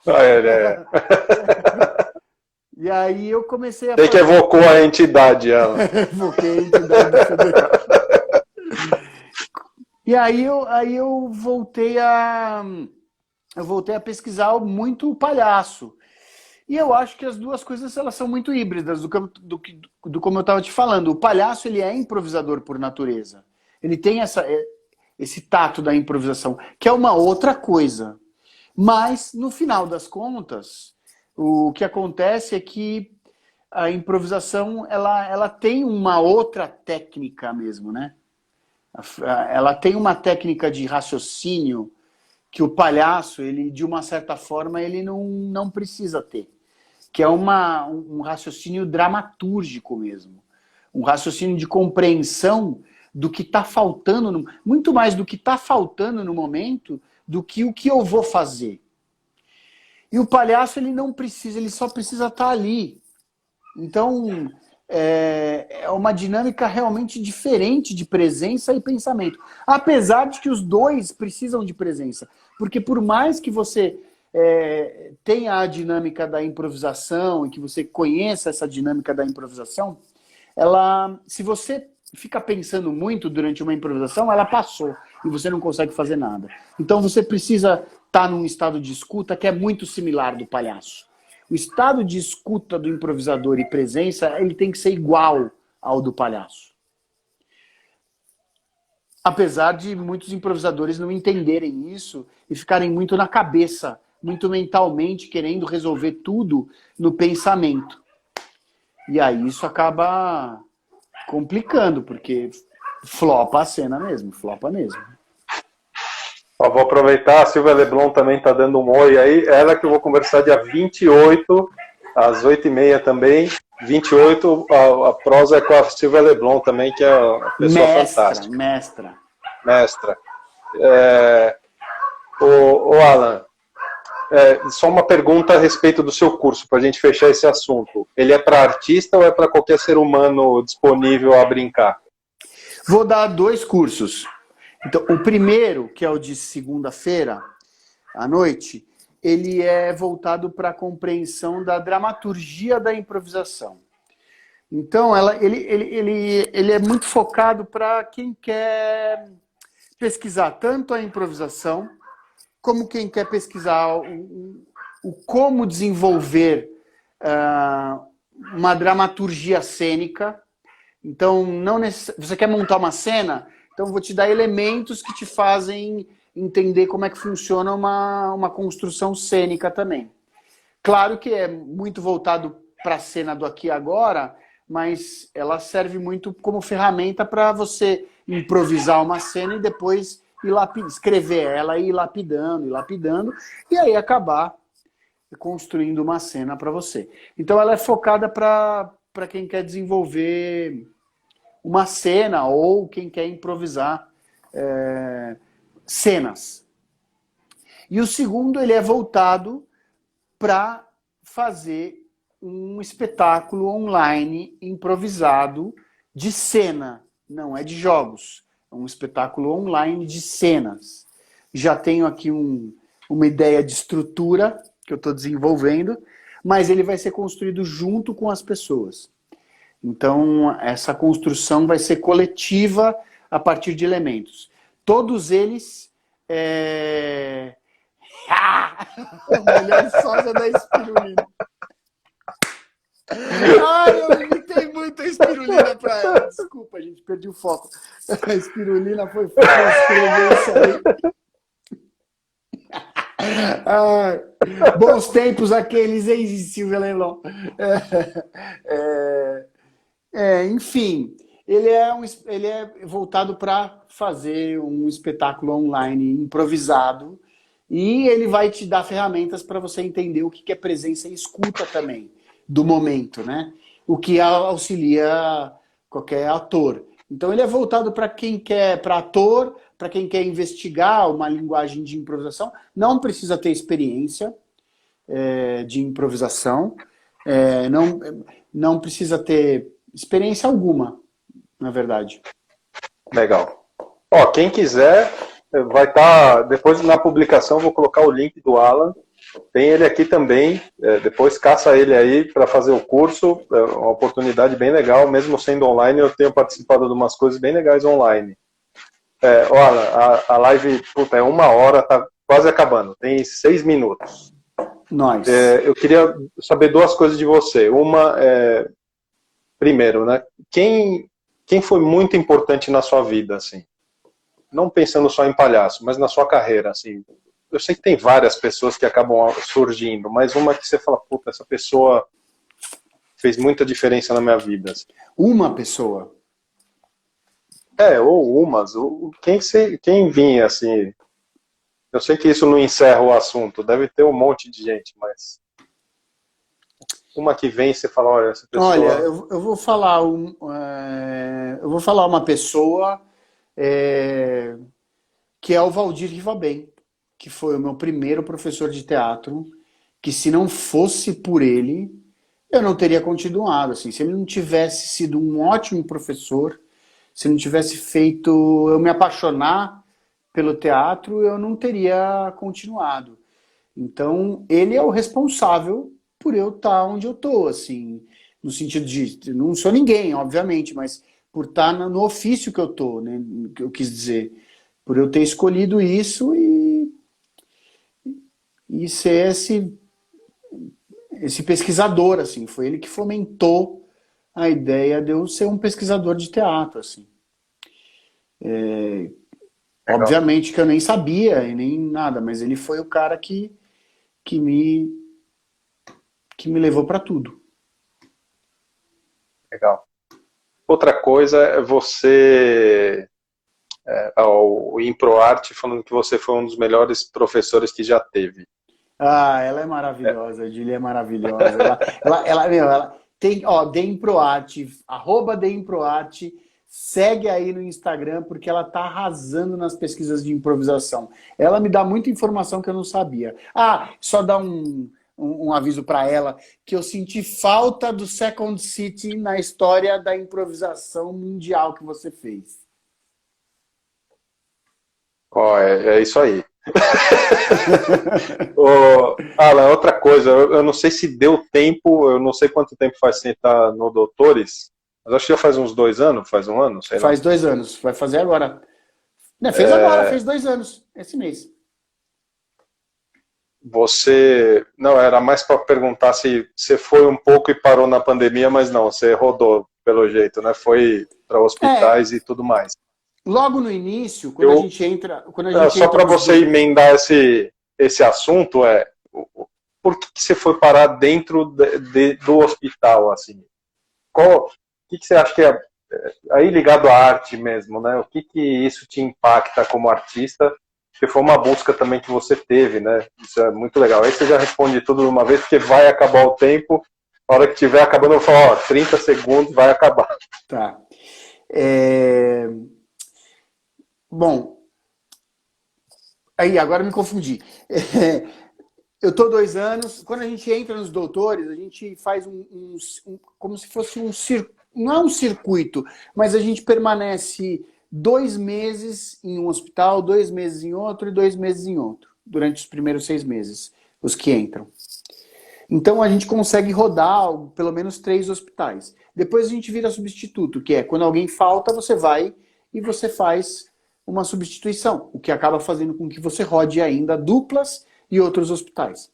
E aí eu comecei a Tem que evocou a entidade, ela. Evoquei a entidade do Federal. E aí eu voltei a pesquisar muito o palhaço. E eu acho que as duas coisas elas são muito híbridas, do como eu estava te falando. O palhaço ele é improvisador por natureza. Ele tem esse tato da improvisação, que é uma outra coisa. Mas, no final das contas, o que acontece é que a improvisação ela tem uma outra técnica mesmo, né? Ela tem uma técnica de raciocínio que o palhaço, ele, de uma certa forma, ele não precisa ter. Que é um raciocínio dramatúrgico mesmo. Um raciocínio de compreensão do que está faltando, muito mais do que está faltando no momento, do que o que eu vou fazer. E o palhaço, ele não precisa, ele só precisa estar ali. Então, é uma dinâmica realmente diferente de presença e pensamento. Apesar de que os dois precisam de presença. Porque por mais que você tenha a dinâmica da improvisação e que você conheça essa dinâmica da improvisação, se você fica pensando muito durante uma improvisação, ela passou e você não consegue fazer nada. Então você precisa estar num estado de escuta que é muito similar do palhaço. O estado de escuta do improvisador e presença, ele tem que ser igual ao do palhaço. Apesar de muitos improvisadores não entenderem isso e ficarem muito na cabeça, muito mentalmente, querendo resolver tudo no pensamento. E aí isso acaba complicando, porque flopa a cena mesmo, flopa mesmo. Ó, vou aproveitar, a Silvia Leblon também está dando um oi aí. Ela que eu vou conversar dia 28 às 8h30 também. 28, a prosa é com a Silvia Leblon também, que é uma pessoa fantástica. Mestra. Ô Alan, só uma pergunta a respeito do seu curso, para a gente fechar esse assunto. Ele é para artista ou é para qualquer ser humano disponível a brincar? Vou dar 2 cursos. Então, o primeiro, que é o de segunda-feira, à noite, ele é voltado para a compreensão da dramaturgia da improvisação. Então, ele é muito focado para quem quer pesquisar tanto a improvisação, como quem quer pesquisar o como desenvolver uma dramaturgia cênica. Então, você quer montar uma cena? Então, eu vou te dar elementos que te fazem entender como é que funciona uma construção cênica também. Claro que é muito voltado para a cena do aqui e agora, mas ela serve muito como ferramenta para você improvisar uma cena e depois escrever ela e ir lapidando, e aí acabar construindo uma cena para você. Então ela é focada para quem quer desenvolver uma cena ou quem quer improvisar cenas. E o segundo, ele é voltado para fazer um espetáculo online improvisado de cena, não é de jogos. É um espetáculo online de cenas. Já tenho aqui uma ideia de estrutura que eu estou desenvolvendo, mas ele vai ser construído junto com as pessoas. Então, essa construção vai ser coletiva a partir de elementos. Todos eles... O melhor sósia da espirulina. Ai, eu imitei muito a espirulina pra ela. Desculpa, gente, perdi o foco. A espirulina foi fácil escrever isso aí. Bons tempos aqueles, hein, Silvia Leilon? Enfim, ele é voltado para fazer um espetáculo online improvisado e ele vai te dar ferramentas para você entender o que é presença e escuta também do momento, né? O que auxilia qualquer ator. Então ele é voltado para quem quer, para ator, para quem quer investigar uma linguagem de improvisação. Não precisa ter experiência de improvisação, não precisa ter experiência alguma, na verdade. Legal. Ó, quem quiser, vai estar, depois na publicação, vou colocar o link do Alan. Tem ele aqui também, depois caça ele aí para fazer o curso, é uma oportunidade bem legal, mesmo sendo online, eu tenho participado de umas coisas bem legais online. Olha, a live, puta, é 1 hora, tá quase acabando, tem 6 minutos. Nice. Eu queria saber 2 coisas de você. Uma, primeiro, né, quem foi muito importante na sua vida, assim? Não pensando só em palhaço, mas na sua carreira, assim. Eu sei que tem várias pessoas que acabam surgindo, mas uma que você fala, puta, essa pessoa fez muita diferença na minha vida. Assim. Uma pessoa? Ou umas. Quem vinha, assim... Eu sei que isso não encerra o assunto, deve ter um monte de gente, mas... Uma que vem e você fala, olha, essa pessoa... Olha, eu vou falar uma pessoa que é o Valdir Rivabem, que foi o meu primeiro professor de teatro, que se não fosse por ele, eu não teria continuado. Assim, se ele não tivesse sido um ótimo professor, se não tivesse feito eu me apaixonar pelo teatro, eu não teria continuado. Então, ele é o responsável por eu estar onde eu estou, assim, no sentido de, não sou ninguém, obviamente, mas por estar no ofício que eu estou, né, que eu quis dizer, por eu ter escolhido isso e ser esse pesquisador, assim, foi ele que fomentou a ideia de eu ser um pesquisador de teatro, assim. Obviamente que eu nem sabia e nem nada, mas ele foi o cara que me levou para tudo. Legal. Outra coisa é você, o ImproArt, falando que você foi um dos melhores professores que já teve. Ah, ela é maravilhosa, a Julia é maravilhosa. Ela tem, ó, Demproarte, @Demproarte, segue aí no Instagram, porque ela tá arrasando nas pesquisas de improvisação. Ela me dá muita informação que eu não sabia. Ah, só dar um aviso para ela, que eu senti falta do Second City na história da improvisação mundial que você fez. Ó, é isso aí. Alan, outra coisa, eu não sei se deu tempo, eu não sei quanto tempo faz que você está no Doutores, mas acho que já faz uns 2 anos, faz um ano, sei lá. Faz 2 anos, vai fazer agora. Não, fez agora, fez 2 anos, esse mês. Você. Não, era mais para perguntar se você foi um pouco e parou na pandemia, mas não, você rodou pelo jeito, né? Foi para hospitais e tudo mais. Logo no início, quando a gente entra. Só para você emendar esse assunto, por que você foi parar dentro do hospital, assim? O que você acha que é aí ligado à arte mesmo, né? O que isso te impacta como artista? Porque foi uma busca também que você teve, né? Isso é muito legal. Aí você já responde tudo de uma vez, porque vai acabar o tempo. A hora que estiver acabando, eu falo, 30 segundos, vai acabar. Tá. Bom, aí agora me confundi. Eu tô 2 anos. Quando a gente entra nos Doutores, a gente faz como se fosse não é um circuito, mas a gente permanece 2 meses em um hospital, 2 meses em outro e 2 meses em outro, durante os primeiros 6 meses, os que entram. Então a gente consegue rodar pelo menos 3 hospitais. Depois a gente vira substituto, que é quando alguém falta, você vai e você faz uma substituição, o que acaba fazendo com que você rode ainda duplas e outros hospitais.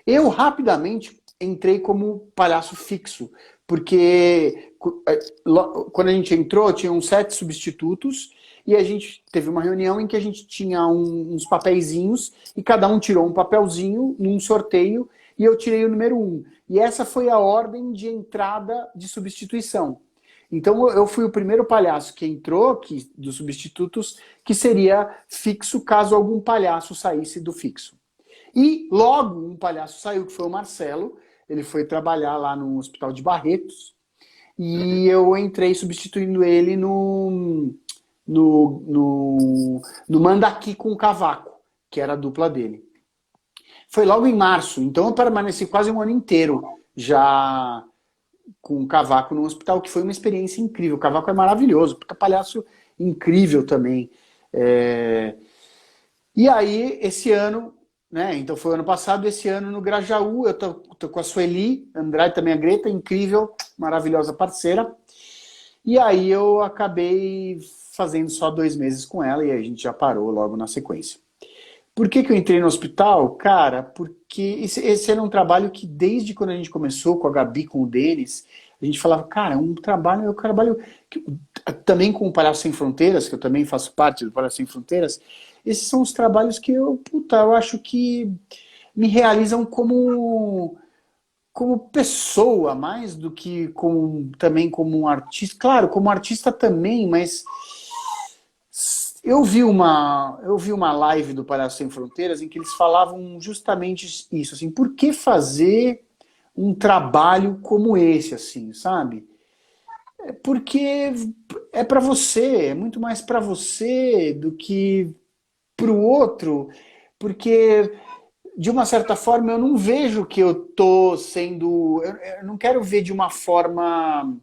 Eu rapidamente entrei como palhaço fixo, porque quando a gente entrou, tinham 7 substitutos e a gente teve uma reunião em que a gente tinha uns papeizinhos e cada um tirou um papelzinho num sorteio e eu tirei o número 1. E essa foi a ordem de entrada de substituição. Então eu fui o primeiro palhaço que entrou dos substitutos, que seria fixo caso algum palhaço saísse do fixo. E logo um palhaço saiu, que foi o Marcelo. Ele foi trabalhar lá no Hospital de Barretos. E eu entrei substituindo ele no Mandaqui com o Cavaco, que era a dupla dele. Foi logo em março, então eu permaneci quase um ano inteiro já com o Cavaco no hospital, que foi uma experiência incrível. O Cavaco é maravilhoso, puta palhaço incrível também. E aí, esse ano, né? Então foi ano passado, esse ano no Grajaú, eu tô com a Sueli Andrade, também a Greta, incrível, maravilhosa parceira. E aí eu acabei fazendo só 2 meses com ela e a gente já parou logo na sequência. Por que eu entrei no hospital? Cara, porque esse era um trabalho que desde quando a gente começou com a Gabi, com o Denis, a gente falava, cara, eu trabalho também com o Palhaço Sem Fronteiras, que eu também faço parte do Palhaço Sem Fronteiras. Esses são os trabalhos que eu acho que me realizam como pessoa, mais do que também como um artista. Claro, como artista também, mas eu vi uma live do Palhaço Sem Fronteiras em que eles falavam justamente isso, assim, por que fazer um trabalho como esse, assim, sabe? Porque é para você, é muito mais para você do que para o outro, porque de uma certa forma eu não vejo que eu tô sendo, eu não quero ver de uma forma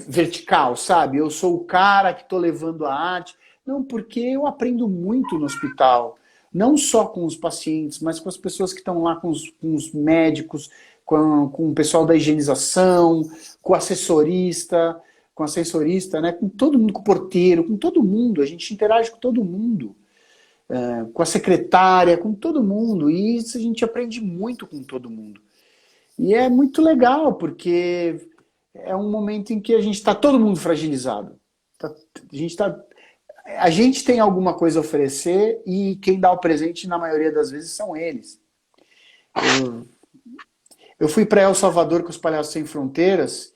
vertical, sabe? Eu sou o cara que tô levando a arte. Não, porque eu aprendo muito no hospital, não só com os pacientes, mas com as pessoas que estão lá, com os médicos, com o pessoal da higienização, com o assessorista, né? Com todo mundo, com o porteiro, com todo mundo. A gente interage com todo mundo. Com a secretária, com todo mundo. E isso a gente aprende muito com todo mundo. E é muito legal, porque é um momento em que a gente está todo mundo fragilizado. A gente tem alguma coisa a oferecer e quem dá o presente, na maioria das vezes, são eles. Eu fui para El Salvador com os Palhaços Sem Fronteiras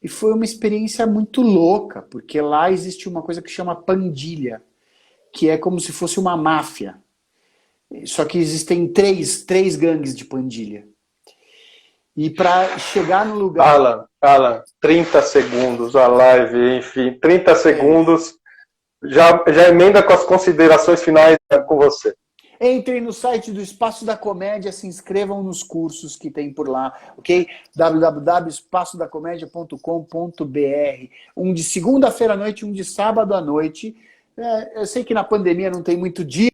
e foi uma experiência muito louca, porque lá existe uma coisa que chama pandilha, que é como se fosse uma máfia. Só que existem três gangues de Pandilha. E para chegar no lugar... Alan, 30 segundos, a live, enfim, 30 segundos. Já emenda com as considerações finais com você. Entrem no site do Espaço da Comédia, se inscrevam nos cursos que tem por lá, ok? www.espaçodacomedia.com.br. Um de segunda-feira à noite, um de sábado à noite. Eu sei que na pandemia não tem muito dia,